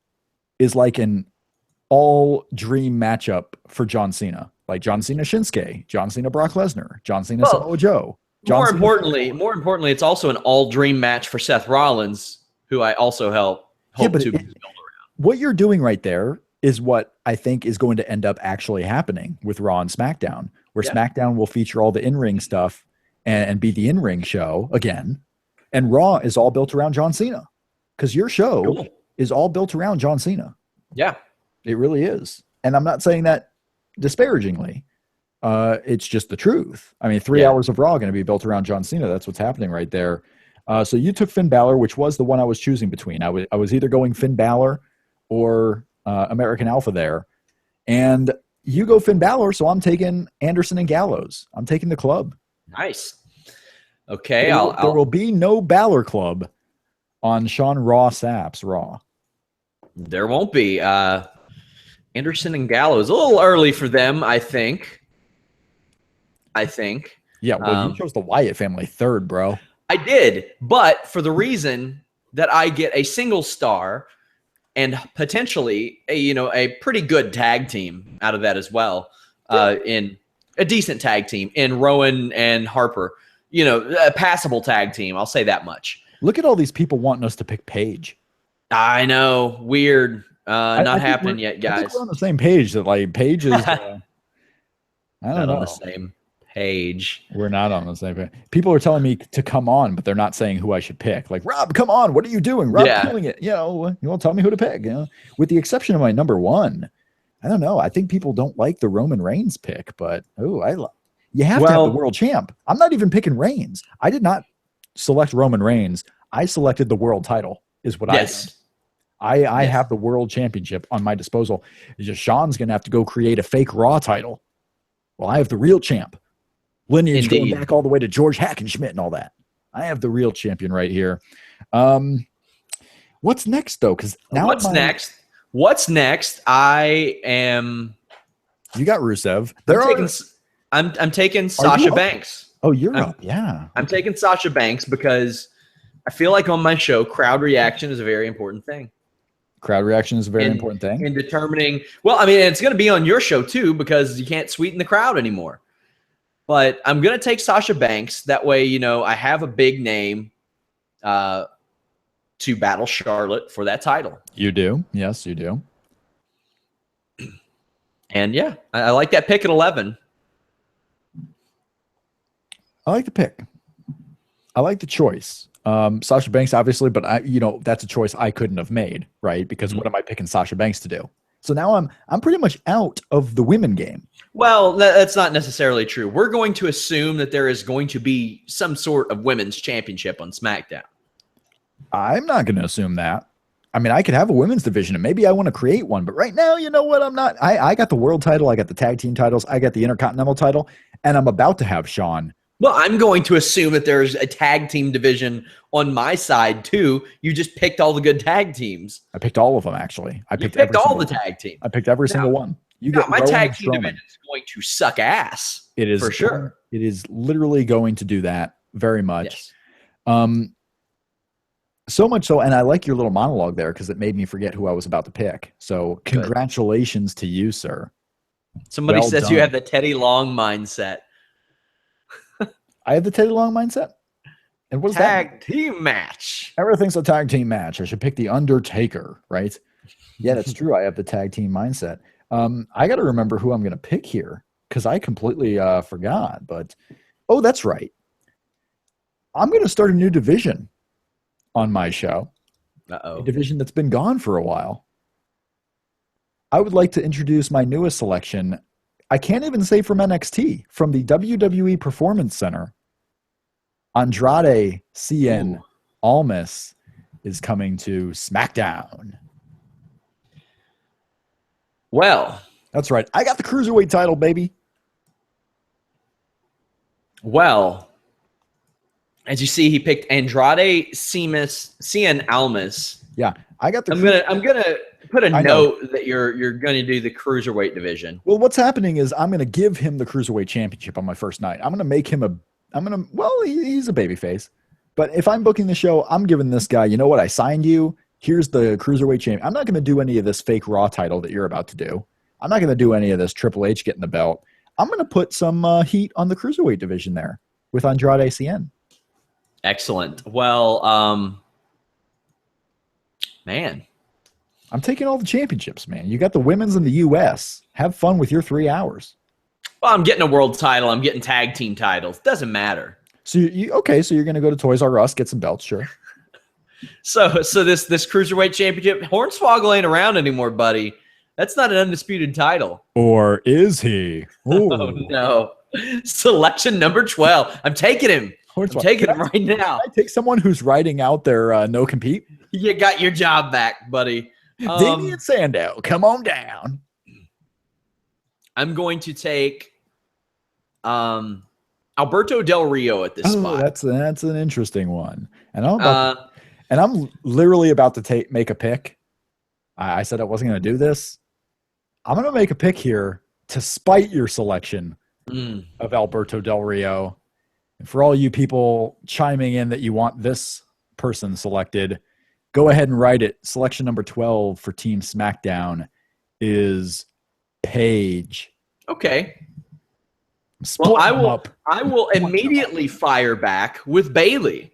is like an all dream matchup for John Cena. Like John Cena Shinsuke, John Cena Brock Lesnar, John Cena Samoa Joe. More importantly, it's also an all dream match for Seth Rollins, who I also hope to build around. What you're doing right there is what I think is going to end up actually happening with Raw and SmackDown, where SmackDown will feature all the in-ring stuff and be the in-ring show again. And Raw is all built around John Cena because your show is all built around John Cena. Yeah, it really is. And I'm not saying that disparagingly. It's just the truth. 3 hours of Raw going to be built around John Cena. That's what's happening right there. So you took Finn Balor, which was the one I was choosing between. I was either going Finn Balor or American Alpha there. And you go Finn Balor, so I'm taking Anderson and Gallows. I'm taking the club. Nice. Okay. There will be no Balor club on Sean Raw Sapp's Raw. There won't be. Anderson and Gallows, a little early for them, I think. Yeah, well, you chose the Wyatt family third, bro. I did, but for the reason that I get a single star and potentially a pretty good tag team out of that as well. In a decent tag team in Rowan and Harper, a passable tag team. I'll say that much. Look at all these people wanting us to pick Paige. I know, weird. Not happening yet, guys. I think we're on the same page. That like Paige is. I don't know. On the same page. We're not on the same page. People are telling me to come on, but they're not saying who I should pick. Like, Rob, come on. What are you doing? Rob, killing it. You won't tell me who to pick. With the exception of my number one. I don't know. I think people don't like the Roman Reigns pick, but you have to have the world champ. I'm not even picking Reigns. I did not select Roman Reigns. I selected the world title. Is what I did. I have the world championship on my disposal. It's just Sean's going to have to go create a fake Raw title. Well, I have the real champ. Lineage going back all the way to George Hackenschmidt and all that. I have the real champion right here. What's next though? Because now next? What's next? I am. You got Rusev. I'm taking Sasha Banks. Oh, you're up. Yeah. I'm taking Sasha Banks because I feel like on my show, crowd reaction is a very important thing. Crowd reaction is a very important thing in determining. Well, I mean, it's going to be on your show too because you can't sweeten the crowd anymore. But I'm going to take Sasha Banks. That way, I have a big name to battle Charlotte for that title. You do. Yes, you do. And yeah, I like that pick at 11. I like the pick. I like the choice. Sasha Banks, obviously, but that's a choice I couldn't have made, right? Because what am I picking Sasha Banks to do? So now I'm pretty much out of the women game. Well, that's not necessarily true. We're going to assume that there is going to be some sort of women's championship on SmackDown. I'm not going to assume that. I mean, I could have a women's division, and maybe I want to create one. But right now, you know what? I'm not. I got the world title. I got the tag team titles. I got the Intercontinental title. And I'm about to have Sean. Well, I'm going to assume that there's a tag team division on my side, too. You just picked all the good tag teams. I picked all of them, actually. I picked all the tag teams. I picked every single one. My tag team division is going to suck ass. It is. For sure. It is literally going to do that very much. Yes. So much so, and I like your little monologue there because it made me forget who I was about to pick. So congratulations to you, sir. Somebody says you have the Teddy Long mindset. I have the Teddy Long mindset? And what is that? Tag team match. Everything's a tag team match. I should pick The Undertaker, right? Yeah, that's true. I have the tag team mindset. I got to remember who I'm going to pick here because I completely forgot. But, that's right. I'm going to start a new division on my show. A division that's been gone for a while. I would like to introduce my newest selection. I can't even say from NXT, from the WWE Performance Center. Andrade Cien Almas is coming to SmackDown. Well, that's right. I got the Cruiserweight title, baby. Well, as you see, he picked Andrade Cien Almas. Yeah, I got the. I'm gonna put a note that you're gonna do the Cruiserweight division. Well, what's happening is I'm gonna give him the Cruiserweight Championship on my first night. I'm gonna make him he's a babyface. But if I'm booking the show, I'm giving this guy, you know what? I signed you. Here's the Cruiserweight Champion. I'm not going to do any of this fake Raw title that you're about to do. I'm not going to do any of this Triple H getting the belt. I'm going to put some heat on the Cruiserweight division there with Andrade Cien. Excellent. Well, man. I'm taking all the championships, man. You got the women's in the U.S. Have fun with your 3 hours. Well, I'm getting a world title. I'm getting tag team titles. Doesn't matter. So so you're going to go to Toys R Us, get some belts, sure. So this Cruiserweight Championship, Hornswoggle ain't around anymore, buddy. That's not an undisputed title. Or is he? Ooh. Oh, no. Selection number 12. I'm taking him. I'm taking him right now. Can I take someone who's writing out their no compete? You got your job back, buddy. Damian Sandow, come on down. I'm going to take Alberto Del Rio at this spot. That's an interesting one. And I'm literally about to make a pick. I said I wasn't going to do this. I'm going to make a pick here to spite your selection of Alberto Del Rio. And for all you people chiming in that you want this person selected, Go ahead and write it. Selection number 12 for Team SmackDown is Paige. Okay. Well, I will immediately fire back with Bailey.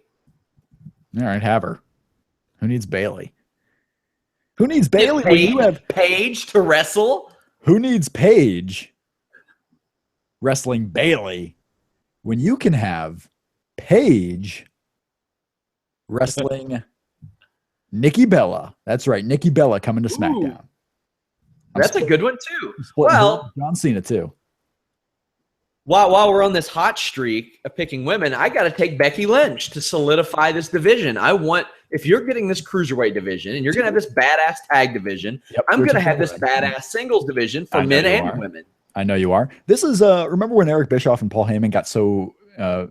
All right, have her. Who needs Bailey? Who needs Bailey when you have Paige to wrestle? Who needs Paige wrestling Bailey when you can have Paige wrestling Nikki Bella? That's right, Nikki Bella coming to SmackDown. That's a good one too. Well, John Cena too. While we're on this hot streak of picking women, I got to take Becky Lynch to solidify this division. If you're getting this cruiserweight division and you're going to have this badass tag division, I'm going to have this badass singles division for men and women. I know you are. This is remember when Eric Bischoff and Paul Heyman got so I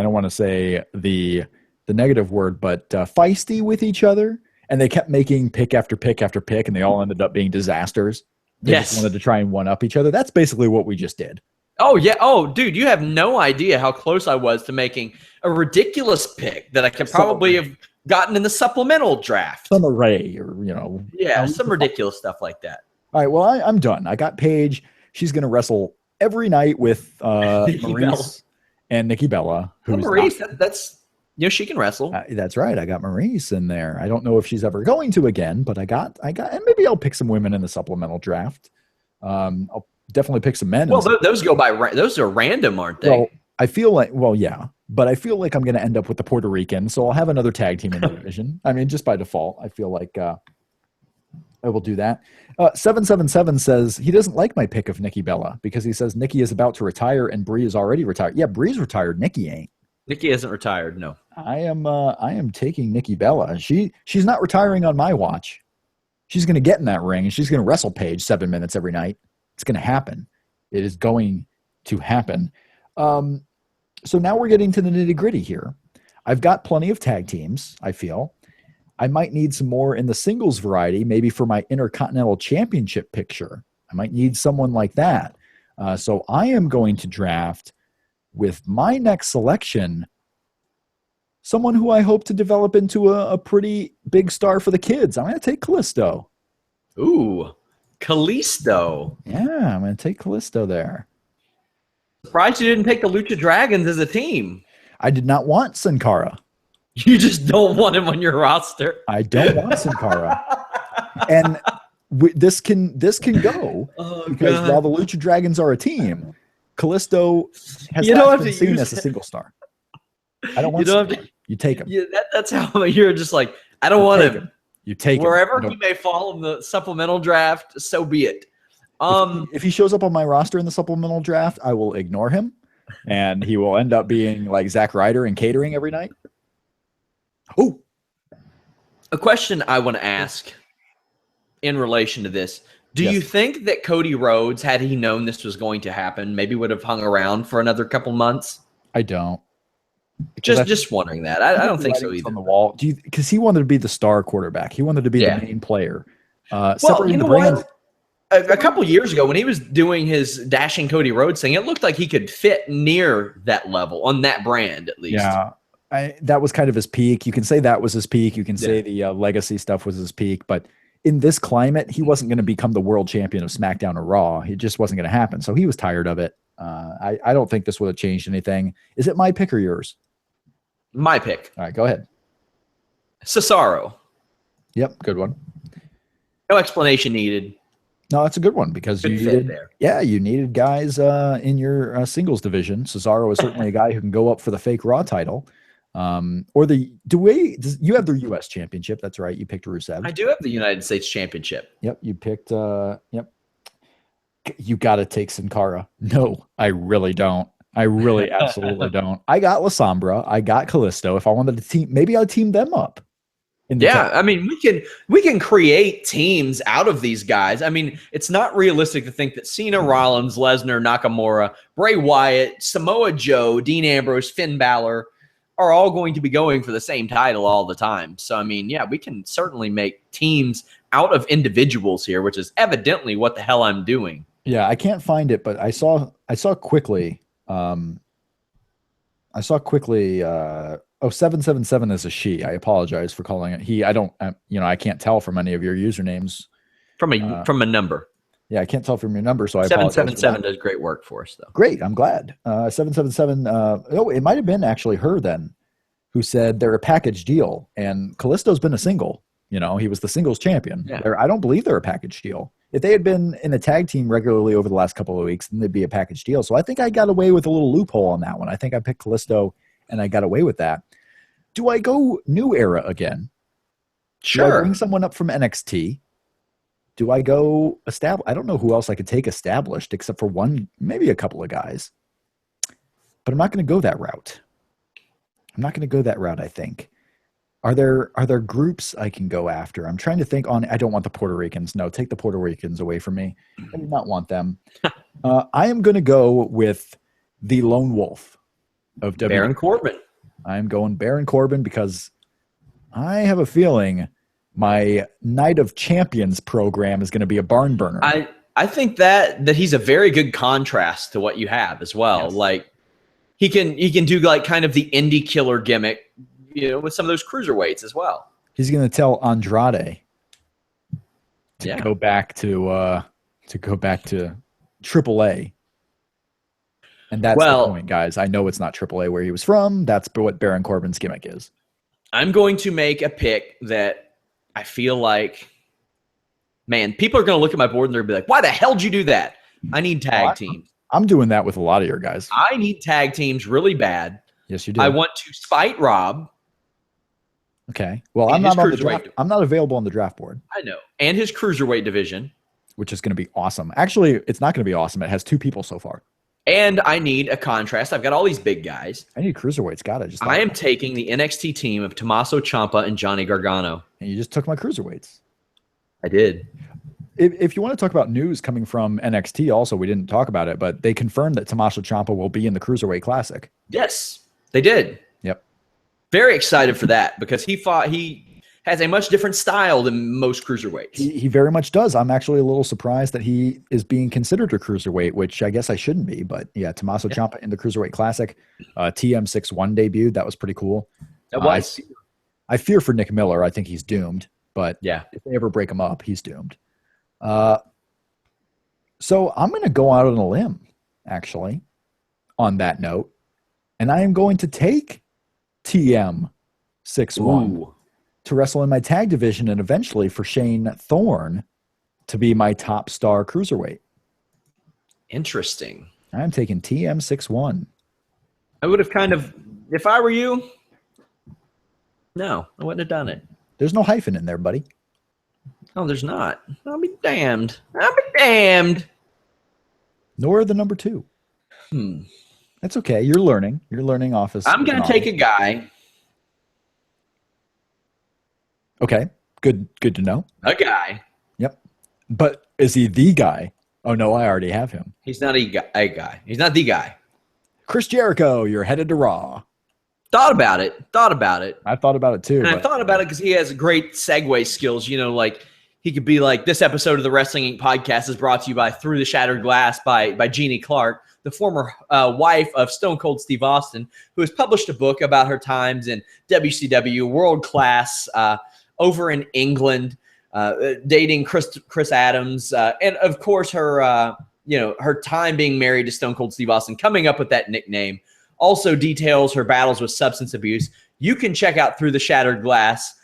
don't want to say the negative word, but feisty with each other, and they kept making pick after pick after pick, and they all ended up being disasters. They just wanted to try and one up each other. That's basically what we just did. Oh, yeah. Oh, dude, you have no idea how close I was to making a ridiculous pick that I could probably have gotten in the supplemental draft. Some array or, Yeah, some ridiculous stuff like that. All right, well, I'm done. I got Paige. She's going to wrestle every night with Maurice and Nikki Bella. Maurice, that's... she can wrestle. That's right. I got Maurice in there. I don't know if she's ever going to again, but I got, and maybe I'll pick some women in the supplemental draft. I'll definitely pick some men. Well, those go by, those are random, aren't they? Well, I feel like, but I feel like I'm going to end up with the Puerto Rican, so I'll have another tag team in the division. I mean, just by default, I feel like I will do that. 777 says he doesn't like my pick of Nikki Bella because he says Nikki is about to retire and Brie is already retired. Yeah, Brie's retired. Nikki ain't. Nikki isn't retired, no. I am taking Nikki Bella. She's not retiring on my watch. She's going to get in that ring and she's going to wrestle Paige 7 minutes every night. It's going to happen. It is going to happen. So now we're getting to the nitty-gritty here. I've got plenty of tag teams, I feel. I might need some more in the singles variety, maybe for my Intercontinental Championship picture. I might need someone like that. So I am going to draft with my next selection, someone who I hope to develop into a pretty big star for the kids. I'm going to take Kalisto. Ooh, Kalisto. Yeah, I'm going to take Kalisto there. Surprised you didn't take the Lucha Dragons as a team. I did not want Sin Cara. You just don't want him on your roster. I don't want Sin Cara. And this can go because while the Lucha Dragons are a team, Kalisto has not been seen as a single star. I don't want you take him. Yeah, that's how you're just like, I don't want him. You take wherever him. he may fall in the supplemental draft, so be it. If he shows up on my roster in the supplemental draft, I will ignore him, and he will end up being like Zack Ryder and catering every night. Oh, a question I want to ask in relation to this. Do you think that Cody Rhodes, had he known this was going to happen, maybe would have hung around for another couple months? I don't. Just wondering that. I don't think so either. On the wall, because he wanted to be the star quarterback. He wanted to be the main player. Separating the brands. A couple years ago, when he was doing his Dashing Cody Rhodes thing, it looked like he could fit near that level on that brand, at least. Yeah, that was kind of his peak. You can say that was his peak. You can say the legacy stuff was his peak, but in this climate, he wasn't going to become the world champion of SmackDown or Raw. It just wasn't going to happen. So he was tired of it. I don't think this would have changed anything. Is it my pick or yours? My pick. All right, go ahead. Cesaro. Yep, good one. No explanation needed. No, that's a good one because you needed guys in your singles division. Cesaro is certainly a guy who can go up for the fake Raw title. You have the U.S. championship. That's right. You picked Rusev. I do have the United States championship. Yep. You picked, you got to take Sin Cara. No, I really don't. I really absolutely don't. I got La Sombra. I got Kalisto. If I wanted to team, maybe I'd team them up. I mean, we can create teams out of these guys. I mean, it's not realistic to think that Cena, Rollins, Lesnar, Nakamura, Bray Wyatt, Samoa Joe, Dean Ambrose, Finn Balor are all going to be going for the same title all the time. So, I mean, we can certainly make teams out of individuals here, which is evidently what the hell I'm doing. Yeah, I can't find it, but I saw quickly 777 is a she. I apologize for calling it he. I don't, I can't tell from any of your usernames. From a number. Yeah, I can't tell from your number, so I apologize. 777 does great work for us, though. Great, I'm glad. 777, it might have been actually her then who said they're a package deal, and Kalisto's been a single. He was the singles champion. Yeah. I don't believe they're a package deal. If they had been in a tag team regularly over the last couple of weeks, then they'd be a package deal. So I think I got away with a little loophole on that one. I think I picked Kalisto, and I got away with that. Do I go new era again? Sure. Do I bring someone up from NXT? Do I go established? I don't know who else I could take established except for one, maybe a couple of guys. But I'm not going to go that route. I think. Are there groups I can go after? I'm trying to think I don't want the Puerto Ricans. No, take the Puerto Ricans away from me. I do not want them. I am going to go with the lone wolf of WWE. Baron Corbin. I'm going Baron Corbin because I have a feeling my Night of Champions program is going to be a barn burner. I think that he's a very good contrast to what you have as well. Yes. Like he can do like kind of the indie killer gimmick, with some of those cruiserweights as well. He's going to tell Andrade to go back to AAA. And that's the point, guys. I know it's not AAA where he was from. That's what Baron Corbin's gimmick is. I'm going to make a pick that I feel like, man, people are going to look at my board and they're going to be like, why the hell did you do that? I need tag teams. I'm doing that with a lot of your guys. I need tag teams really bad. Yes, you do. I want to spite Rob. Okay. Well, I'm not on the draft. I'm not available on the draft board. I know. And his cruiserweight division. Which is going to be awesome. Actually, it's not going to be awesome. It has 2 people so far. And I need a contrast. I've got all these big guys. I need cruiserweights. Got it. I am taking the NXT team of Tommaso Ciampa and Johnny Gargano. And you just took my cruiserweights. I did. If you want to talk about news coming from NXT, also, we didn't talk about it, but they confirmed that Tommaso Ciampa will be in the Cruiserweight Classic. Yes, they did. Yep. Very excited for that because he has a much different style than most cruiserweights. He very much does. I'm actually a little surprised that he is being considered a cruiserweight, which I guess I shouldn't be. But yeah, Tommaso Ciampa in the Cruiserweight Classic, TM61 debuted. That was pretty cool. That was. I fear for Nick Miller. I think he's doomed. But yeah, if they ever break him up, he's doomed. So I'm going to go out on a limb, actually, on that note, and I am going to take TM61 to wrestle in my tag division and eventually for Shane Thorne to be my top star cruiserweight. Interesting. I'm taking TM61. I would have if I were you, no, I wouldn't have done it. There's no hyphen in there, buddy. Oh, there's not. I'll be damned. I'll be damned. Nor the number 2. That's okay. You're learning. You're learning office. I'm going to take a guy. Okay. Good to know. A guy. Yep. But is he the guy? Oh, no, I already have him. He's not a guy. He's not the guy. Chris Jericho, you're headed to Raw. Thought about it. I thought about it too. And I thought about it because he has great segue skills. Like he could be like, this episode of the Wrestling Inc. podcast is brought to you by Through the Shattered Glass by Jeannie Clark, the former wife of Stone Cold Steve Austin, who has published a book about her times in WCW, world class, over in England, dating Chris Adams, and of course her her time being married to Stone Cold Steve Austin, coming up with that nickname. Also details her battles with substance abuse. You can check out Through the Shattered Glass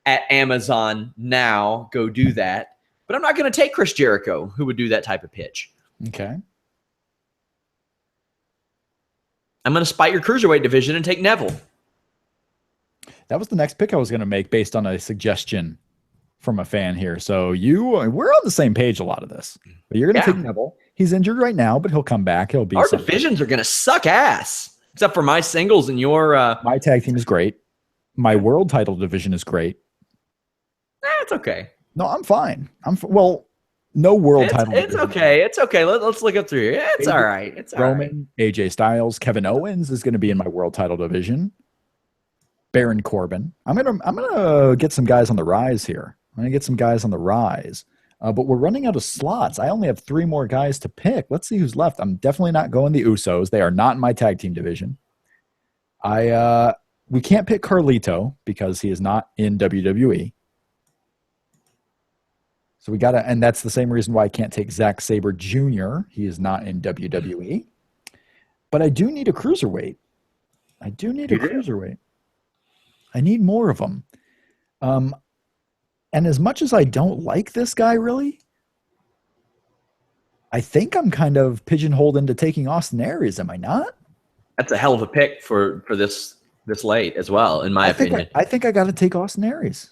at Amazon now. Go do that. But I'm not going to take Chris Jericho, who would do that type of pitch. Okay. I'm going to spite your cruiserweight division and take Neville. That was the next pick I was going to make based on a suggestion from a fan here. So we're on the same page a lot of this. But you're going to take Neville. He's injured right now, but he'll come back. He'll be. Our divisions are going to suck ass. Except for my singles and your... My tag team is great. My world title division is great. It's okay. No, I'm fine. No world title division. It's okay. It's okay. Let's look up through here. It's all right. It's all Roman, right. AJ Styles, Kevin Owens is going to be in my world title division. Baron Corbin. I'm gonna get some guys on the rise here. But we're running out of slots. I only have 3 more guys to pick. Let's see who's left. I'm definitely not going the Usos. They are not in my tag team division. we can't pick Carlito because he is not in WWE. So we got to, and that's the same reason why I can't take Zack Sabre Jr. He is not in WWE. But I do need a cruiserweight. I need more of them. And as much as I don't like this guy really, I think I'm kind of pigeonholed into taking Austin Aries, am I not? That's a hell of a pick for this late as well, in my opinion. I think I got to take Austin Aries.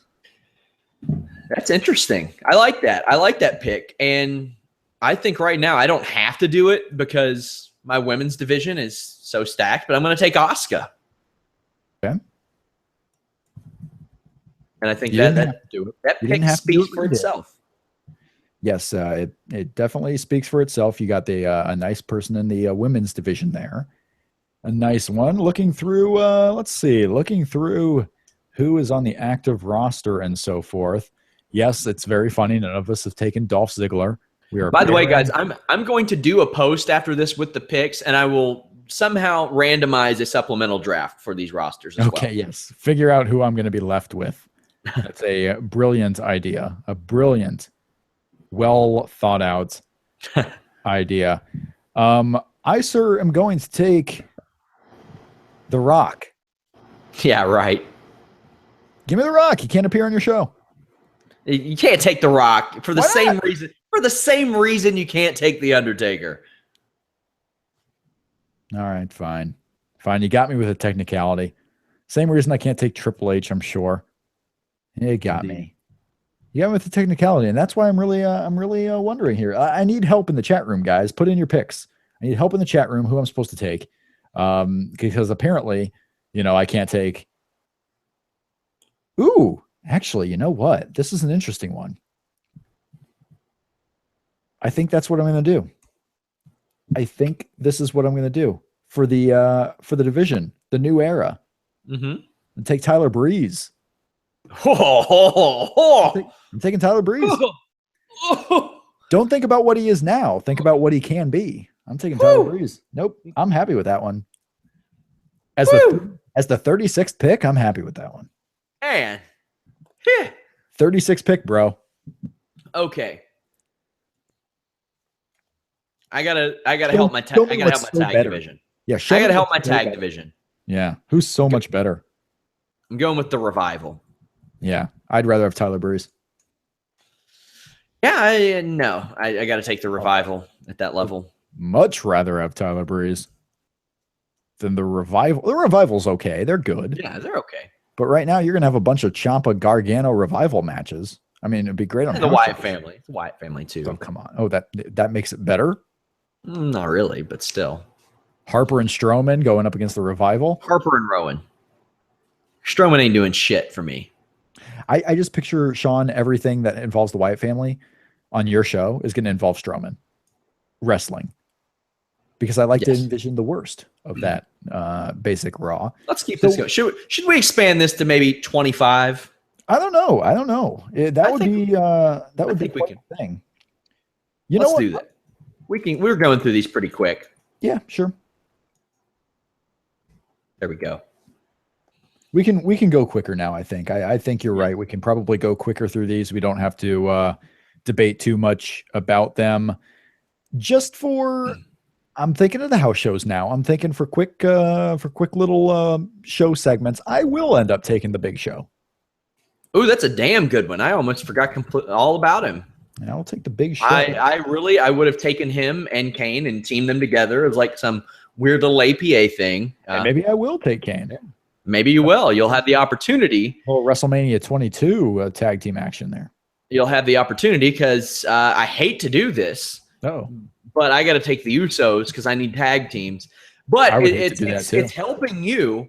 That's interesting. I like that. I like that pick. And I think right now I don't have to do it because my women's division is so stacked, but I'm going to take Asuka. Okay. And I think that pick speaks for itself. Yes, it definitely speaks for itself. You got a nice person in the women's division there. A nice one. Looking through, looking through who is on the active roster and so forth. Yes, it's very funny. None of us have taken Dolph Ziggler. By the way, guys, I'm going to do a post after this with the picks, and I will somehow randomize a supplemental draft for these rosters as well. Okay, yes. Figure out who I'm going to be left with. That's a brilliant idea. A brilliant, well thought out idea. I, sir, am going to take The Rock. Yeah, right. Give me The Rock. He can't appear on your show. You can't take The Rock for the same reason. For the same reason you can't take The Undertaker. All right, fine. Fine. You got me with a technicality. Same reason I can't take Triple H, I'm sure. You got me. You got me with the technicality, and that's why I'm really wondering here. I need help in the chat room, guys. Put in your picks. I need help in the chat room who I'm supposed to take. Because apparently, I can't take. Ooh, actually, you know what? This is an interesting one. I think that's what I'm going to do. I think this is what I'm going to do for the division, the new era. Mm-hmm. And take Tyler Breeze. I'm taking Tyler Breeze. Don't think about what he is now. Think about what he can be. I'm taking Tyler Breeze. Nope. I'm happy with that one. As the 36th pick, I'm happy with that one. Man. 36th pick, bro. Okay. I gotta help my tag division. Yeah, I gotta help my tag division. Yeah. Who's so much better? I'm going with the Revival. Yeah. I'd rather have Tyler Breeze. Yeah, I got to take the Revival at that level. Much rather have Tyler Breeze than the Revival. The Revival's okay. They're good. Yeah, they're okay. But right now, you're going to have a bunch of Ciampa Gargano Revival matches. I mean, it'd be great on the Wyatt family. The Wyatt family, too. Oh, come on. Oh, that makes it better? Not really, but still. Harper and Strowman going up against the Revival? Harper and Rowan. Strowman ain't doing shit for me. I just picture, Sean, everything that involves the Wyatt family on your show is going to involve Strowman wrestling, because I like to envision the worst of that basic Raw. Let's keep this going. Should we expand this to maybe 25? I don't know. That would be quite a thing. Let's do that. We're going through these pretty quick. Yeah, sure. There we go. We can go quicker now, I think. I think you're right. We can probably go quicker through these. We don't have to debate too much about them. I'm thinking of the house shows now. I'm thinking for quick little show segments. I will end up taking the Big Show. Ooh, that's a damn good one. I almost forgot all about him. And I'll take the Big Show. I would have taken him and Kane and teamed them together as like some weird little APA thing. Maybe I will take Kane. Maybe you will. You'll have the opportunity. Well, WrestleMania 22 tag team action there. You'll have the opportunity because I hate to do this. Oh. But I got to take the Usos because I need tag teams. But it's helping you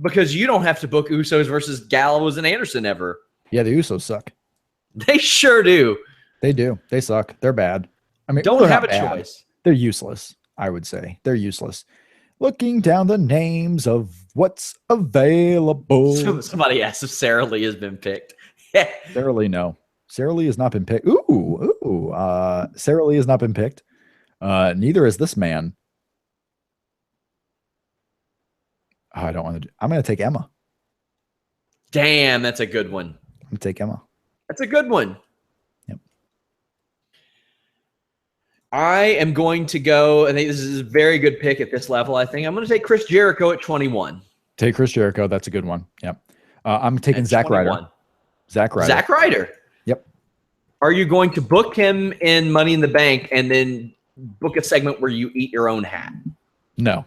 because you don't have to book Usos versus Gallows and Anderson ever. Yeah, the Usos suck. They sure do. They do. They suck. They're bad. I mean, don't have a choice. They're useless, I would say. They're useless. Looking down the names of what's available. Somebody asked if Sarah Lee has been picked. Sarah Lee, no. Sarah Lee has not been picked. Sarah Lee has not been picked. Neither is this man. Oh, I don't want to. I'm going to take Emma. Damn, that's a good one. I'm going to take Emma. That's a good one. Yep. I am going to go. I think this is a very good pick at this level. I think I'm going to take Chris Jericho at 21. Take Chris Jericho. That's a good one. Yep. I'm taking Zack Ryder. Zack Ryder. Zack Ryder. Yep. Are you going to book him in Money in the Bank and then book a segment where you eat your own hat? No.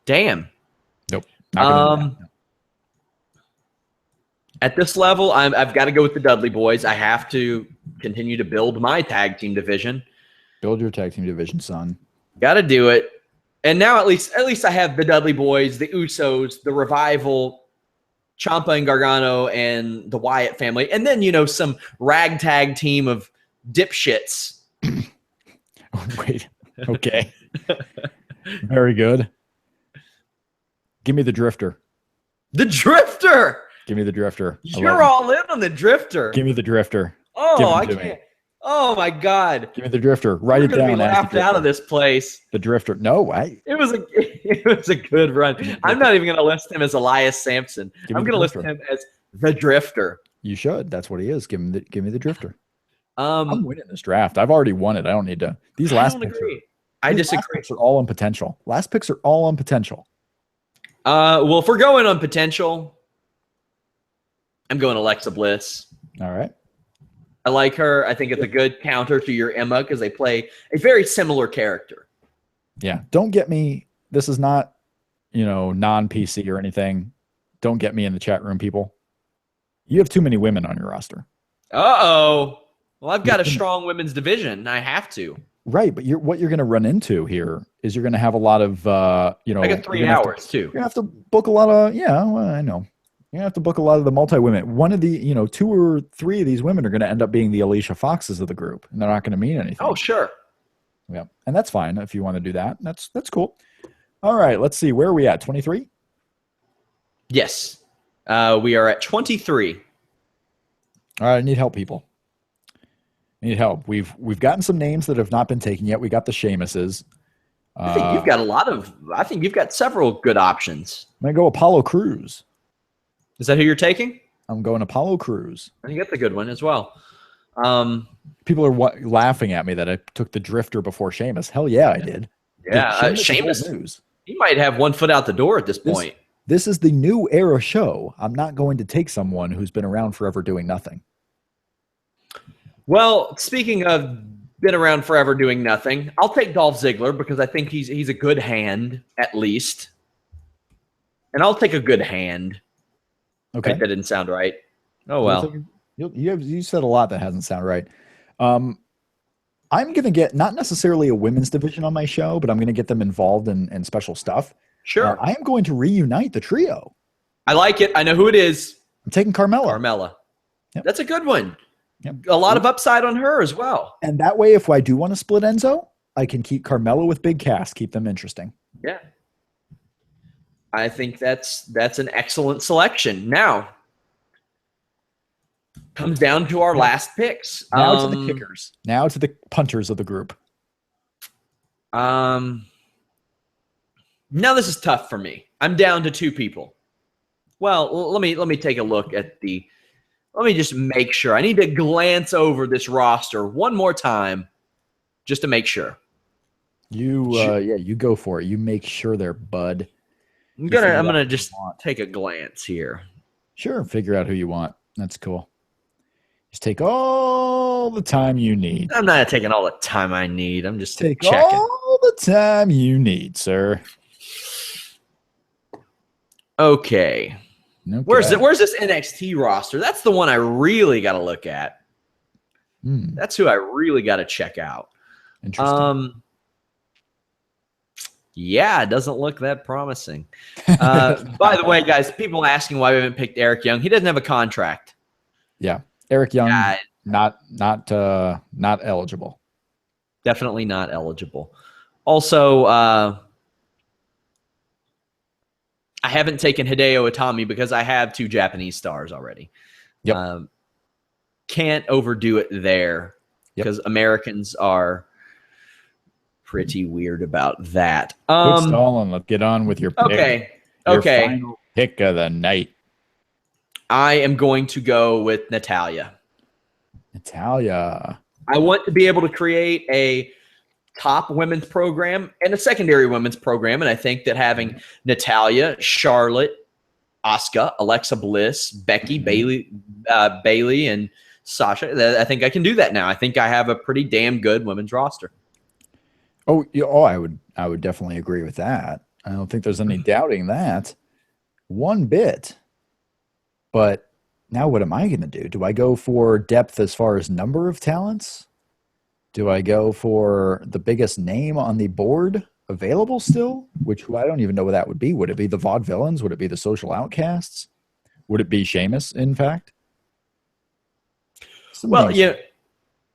Damn. Nope. Not gonna do that. No. At this level, I've got to go with the Dudley Boys. I have to continue to build my tag team division. Build your tag team division, son. Got to do it. And now at least I have the Dudley Boys, the Usos, the Revival, Ciampa and Gargano, and the Wyatt family. And then, some ragtag team of dipshits. Wait. Okay. Very good. Give me the Drifter. The Drifter! Give me the Drifter. You're all in on the Drifter. Give me the Drifter. Oh, I can't. Oh my God! Give me the Drifter. Write it down. Be laughed out of this place. The Drifter. No way. It was a good run. I'm not even going to list him as Elias Sampson. I'm going to list him as the Drifter. You should. That's what he is. Give me the Drifter. I'm winning this draft. I've already won it. I don't need to. These last picks. I disagree. Last picks are all on potential. Last picks are all on potential. Well, if we're going on potential, I'm going Alexa Bliss. All right. I like her. I think it's a good counter to your Emma because they play a very similar character. Yeah. Don't get me. This is not, non-PC or anything. Don't get me in the chat room, people. You have too many women on your roster. Uh-oh. Well, I've got a strong women's division. I have to. Right. But what you're going to run into here is you're going to have a lot of, I got 3 hours too. You're going to have to book a lot of, I know. You're going to have to book a lot of the multi-women. One of the, 2 or 3 of these women are going to end up being the Alicia Foxes of the group, and they're not going to mean anything. Oh, sure. Yeah. And that's fine if you want to do that. That's cool. All right. Let's see. Where are we at? 23? Yes. We are at 23. All right. I need help, people. I need help. We've gotten some names that have not been taken yet. We got the Sheamuses. I think you've got several good options. I'm going to go Apollo Crews. Is that who you're taking? I'm going Apollo Crews. I think that's a good one as well. People are laughing at me that I took the Drifter before Sheamus. Hell yeah, I did. Yeah, Sheamus. He might have one foot out the door at this point. This is the new era show. I'm not going to take someone who's been around forever doing nothing. Well, speaking of been around forever doing nothing, I'll take Dolph Ziggler because I think he's a good hand at least, and I'll take a good hand. Okay, that didn't sound right. Oh well, you said a lot that hasn't sounded right. I'm going to get not necessarily a women's division on my show, but I'm going to get them involved in special stuff. Sure, I am going to reunite the trio. I like it. I know who it is. I'm taking Carmella. Yep. That's a good one. Yep. A lot of upside on her as well. And that way, if I do want to split Enzo, I can keep Carmella with Big Cass, keep them interesting. Yeah. I think that's an excellent selection. Now, comes down to our last picks. Now to the kickers. Now to the punters of the group. Now this is tough for me. I'm down to 2 people. Well, let me take a look at the. Let me just make sure. I need to glance over this roster one more time, just to make sure. You go for it. You make sure there, bud. I'm gonna just take a glance here. Sure, figure out who you want. That's cool. Just take all the time you need. I'm not taking all the time I need. I'm just checking. All the time you need, sir. Okay. Where's this NXT roster? That's the one I really got to look at. That's who I really got to check out. Interesting. Yeah, it doesn't look that promising. By the way, guys, people asking why we haven't picked Eric Young. He doesn't have a contract. Yeah, Eric Young, not eligible. Definitely not eligible. Also, I haven't taken Hideo Itami because I have 2 Japanese stars already. Yep. Can't overdo it there because Americans are pretty weird about that. Quit stalling. Let's get on with your pick. Okay. Okay. Your final pick of the night. I am going to go with Natalya. Natalya. I want to be able to create a top women's program and a secondary women's program. And I think that having Natalya, Charlotte, Asuka, Alexa Bliss, Becky, Bailey, and Sasha, I think I can do that now. I think I have a pretty damn good women's roster. Oh, I would definitely agree with that. I don't think there's any doubting that one bit. But now what am I going to do? Do I go for depth as far as number of talents? Do I go for the biggest name on the board available still? Which I don't even know what that would be. Would it be the Vaudevillains? Would it be the Social Outcasts? Would it be Sheamus, in fact?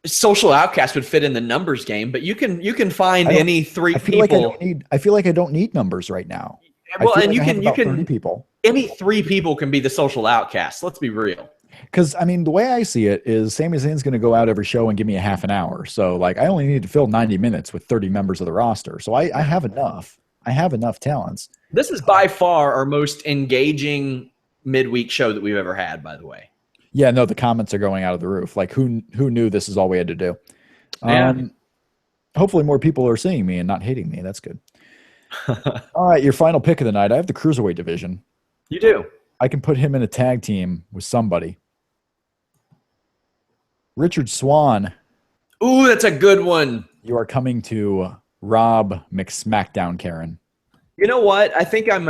Social Outcast would fit in the numbers game, but you can find any three people. I feel like I don't need numbers right now. Well, and like you can 30 people. Any three people can be the Social Outcasts. Let's be real. Because I mean, the way I see it is, Sami Zayn's going to go out every show and give me a half an hour. So like, I only need to fill 90 minutes with 30 members of the roster. So I have enough. I have enough talents. This is by far our most engaging midweek show that we've ever had, by the way. Yeah, no, the comments are going out of the roof. Like, who knew this is all we had to do? Yeah. Hopefully more people are seeing me and not hating me. That's good. All right, your final pick of the night. I have the Cruiserweight division. You do. I can put him in a tag team with somebody. Richard Swann. Ooh, that's a good one. You are coming to Rob McSmackdown, Karen. You know what? I think I'll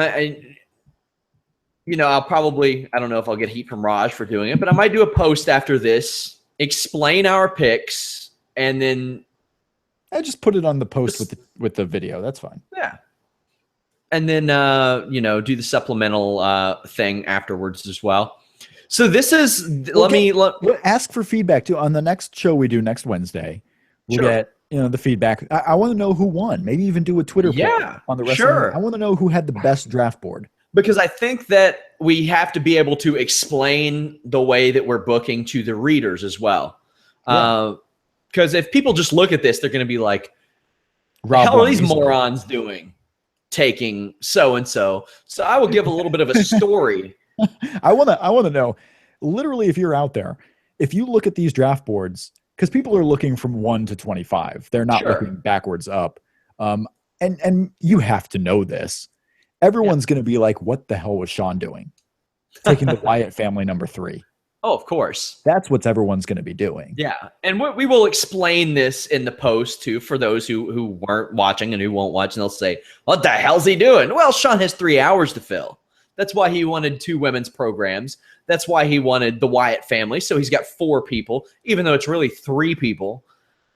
probably, I don't know if I'll get heat from Raj for doing it, but I might do a post after this, explain our picks, and then I just put it on the post with the video. That's fine. Yeah. And then, do the supplemental thing afterwards as well. So this is, we'll ask for feedback too. On the next show we do next Wednesday, we'll get, the feedback. I want to know who won. Maybe even do a Twitter poll on the rest of it. I want to know who had the best draft board. Because I think that we have to be able to explain the way that we're booking to the readers as well. Because if people just look at this, they're going to be like, "What the hell are these morons doing? Taking so-and-so." So I will give a little bit of a story. I want to know, literally, if you're out there, if you look at these draft boards, because people are looking from 1 to 25. They're not looking backwards up. And you have to know this. Everyone's going to be like, what the hell was Sean doing? Taking the Wyatt family number 3. Oh, of course. That's what everyone's going to be doing. Yeah. And we will explain this in the post, too, for those who weren't watching and who won't watch. And they'll say, what the hell's he doing? Well, Sean has 3 hours to fill. That's why he wanted 2 women's programs. That's why he wanted the Wyatt family. So he's got 4 people, even though it's really 3 people.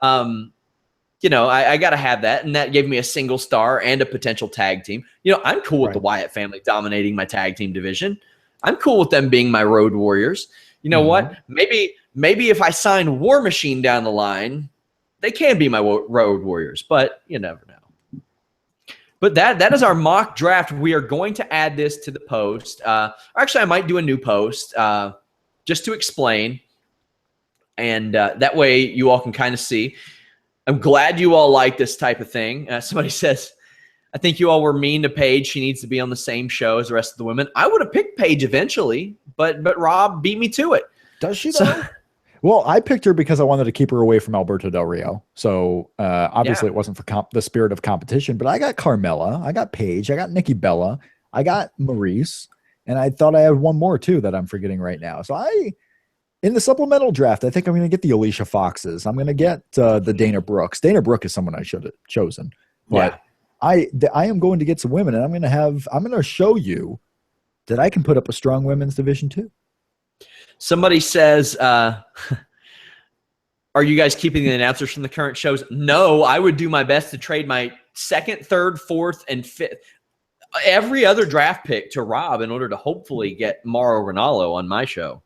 I got to have that. And that gave me a single star and a potential tag team. I'm cool with the Wyatt family dominating my tag team division. I'm cool with them being my road warriors. You know what? Maybe if I sign War Machine down the line, they can be my road warriors. But you never know. But that is our mock draft. We are going to add this to the post. Actually, I might do a new post just to explain. And that way you all can kind of see. I'm glad you all like this type of thing. Somebody says, I think you all were mean to Paige. She needs to be on the same show as the rest of the women. I would have picked Paige eventually, but Rob beat me to it. Does she though? Well, I picked her because I wanted to keep her away from Alberto Del Rio. So obviously it wasn't for the spirit of competition, but I got Carmella, I got Paige, I got Nikki Bella, I got Maurice, and I thought I had one more too that I'm forgetting right now. So in the supplemental draft, I think I'm going to get the Alicia Foxes. I'm going to get the Dana Brooks. Dana Brooke is someone I should have chosen, but I am going to get some women, and I'm going to show you that I can put up a strong women's division too. Somebody says, are you guys keeping the announcers from the current shows? No, I would do my best to trade my 2nd, 3rd, 4th, and 5th, every other draft pick to Rob in order to hopefully get Mauro Ranallo on my show.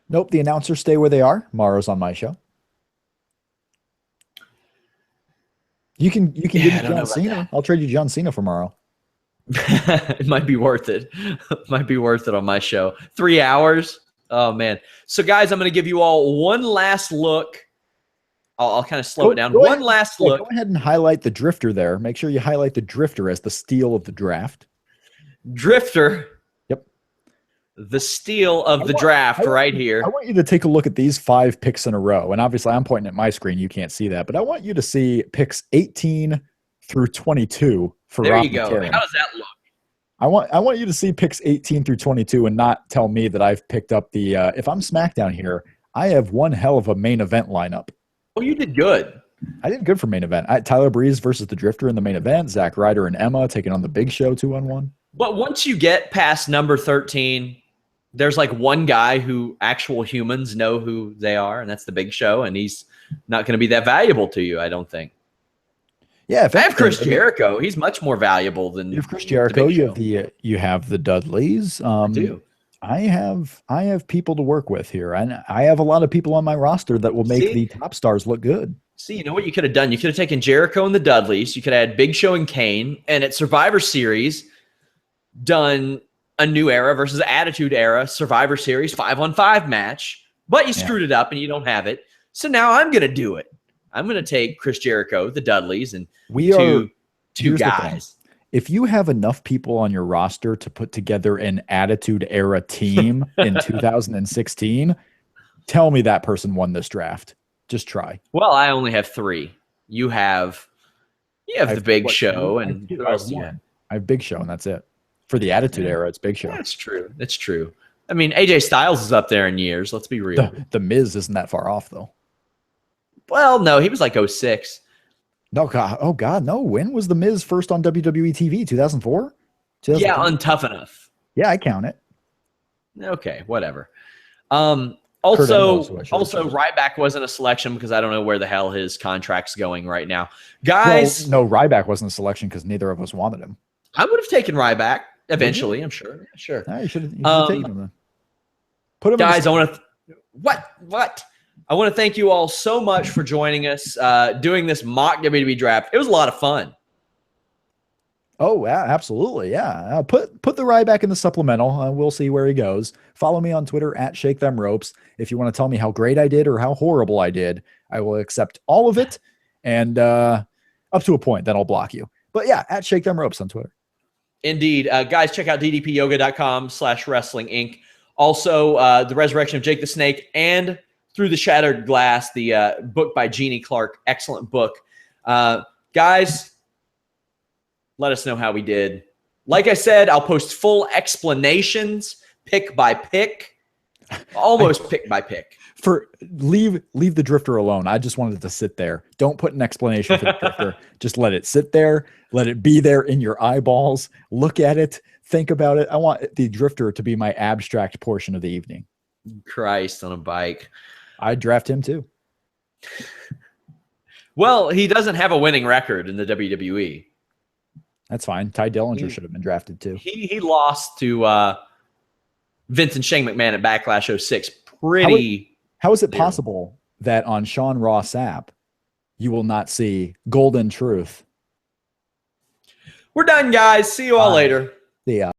Nope, the announcers stay where they are. Mauro's on my show. You can give me John Cena. I'll trade you John Cena for Mauro. It might be worth it. Might be worth it on my show. 3 hours. Oh, man. So, guys, I'm going to give you all one last look. I'll kind of slow it down. One last look. Go ahead and highlight the Drifter there. Make sure you highlight the Drifter as the steal of the draft. Drifter. Yep. The steal of the draft right here. I want you to take a look at these 5 picks in a row. And obviously I'm pointing at my screen. You can't see that. But I want you to see picks 18 through 22 for There Rob you go. McCarron. How does that look? I want you to see picks 18 through 22 and not tell me that I've picked up the if I'm Smackdown here, I have one hell of a main event lineup. Oh, you did good. I did good for main event. Tyler Breeze versus the Drifter in the main event. Zack Ryder and Emma taking on the Big Show 2-on-1. But once you get past number 13, there's like one guy who actual humans know who they are, and that's the Big Show, and he's not going to be that valuable to you, I don't think. Yeah, if I have Chris Jericho. He's much more valuable than you have Chris Jericho. You have the Dudleys. I do. I have people to work with here, and I have a lot of people on my roster that will make the top stars look good. See, you know what you could have done? You could have taken Jericho and the Dudleys. You could have had Big Show and Kane, and at Survivor Series, done a New Era versus Attitude Era Survivor Series 5-on-5 match. But you screwed it up, and you don't have it. So now I'm going to do it. I'm going to take Chris Jericho, the Dudleys, and two guys. If you have enough people on your roster to put together an Attitude Era team in 2016, tell me that person won this draft. Just try. Well, I only have 3. You have the Big Show, and who else do you have? I have Big Show, and that's it. For the Attitude Era, it's Big Show. That's true. That's true. I mean, AJ Styles is up there in years. Let's be real. The Miz isn't that far off, though. Well, no, he was like 06. No, God. Oh, God, no. When was The Miz first on WWE TV? 2004? Yeah, on Tough Enough. Yeah, I count it. Okay, whatever. Also, Ryback wasn't a selection because I don't know where the hell his contract's going right now. Guys. Well, no, Ryback wasn't a selection because neither of us wanted him. I would have taken Ryback eventually, I'm sure. Sure. No, you should have taken him then. Put him guys, I want to what? I want to thank you all so much for joining us, doing this mock WWE draft. It was a lot of fun. Oh, yeah, absolutely. Yeah. Put the Ryback in the supplemental. We'll see where he goes. Follow me on Twitter at Shake Them Ropes. If you want to tell me how great I did or how horrible I did, I will accept all of it. And up to a point, then I'll block you. But yeah, at Shake Them Ropes on Twitter. Indeed. Guys, check out ddpyoga.com/wrestling inc. Also, The Resurrection of Jake the Snake and Through the Shattered Glass, the book by Jeannie Clark. Excellent book. Guys, let us know how we did. Like I said, I'll post full explanations, pick by pick, almost pick by pick. Leave the Drifter alone. I just wanted to sit there. Don't put an explanation for the Drifter. Just let it sit there. Let it be there in your eyeballs. Look at it. Think about it. I want the Drifter to be my abstract portion of the evening. Christ on a bike. I'd draft him too. Well, he doesn't have a winning record in the WWE. That's fine. Ty Dillinger should have been drafted too. He lost to Vince and Shane McMahon at Backlash 06. How is it possible that on Sean Ross Sapp you will not see Golden Truth? We're done, guys. See you all later. See ya.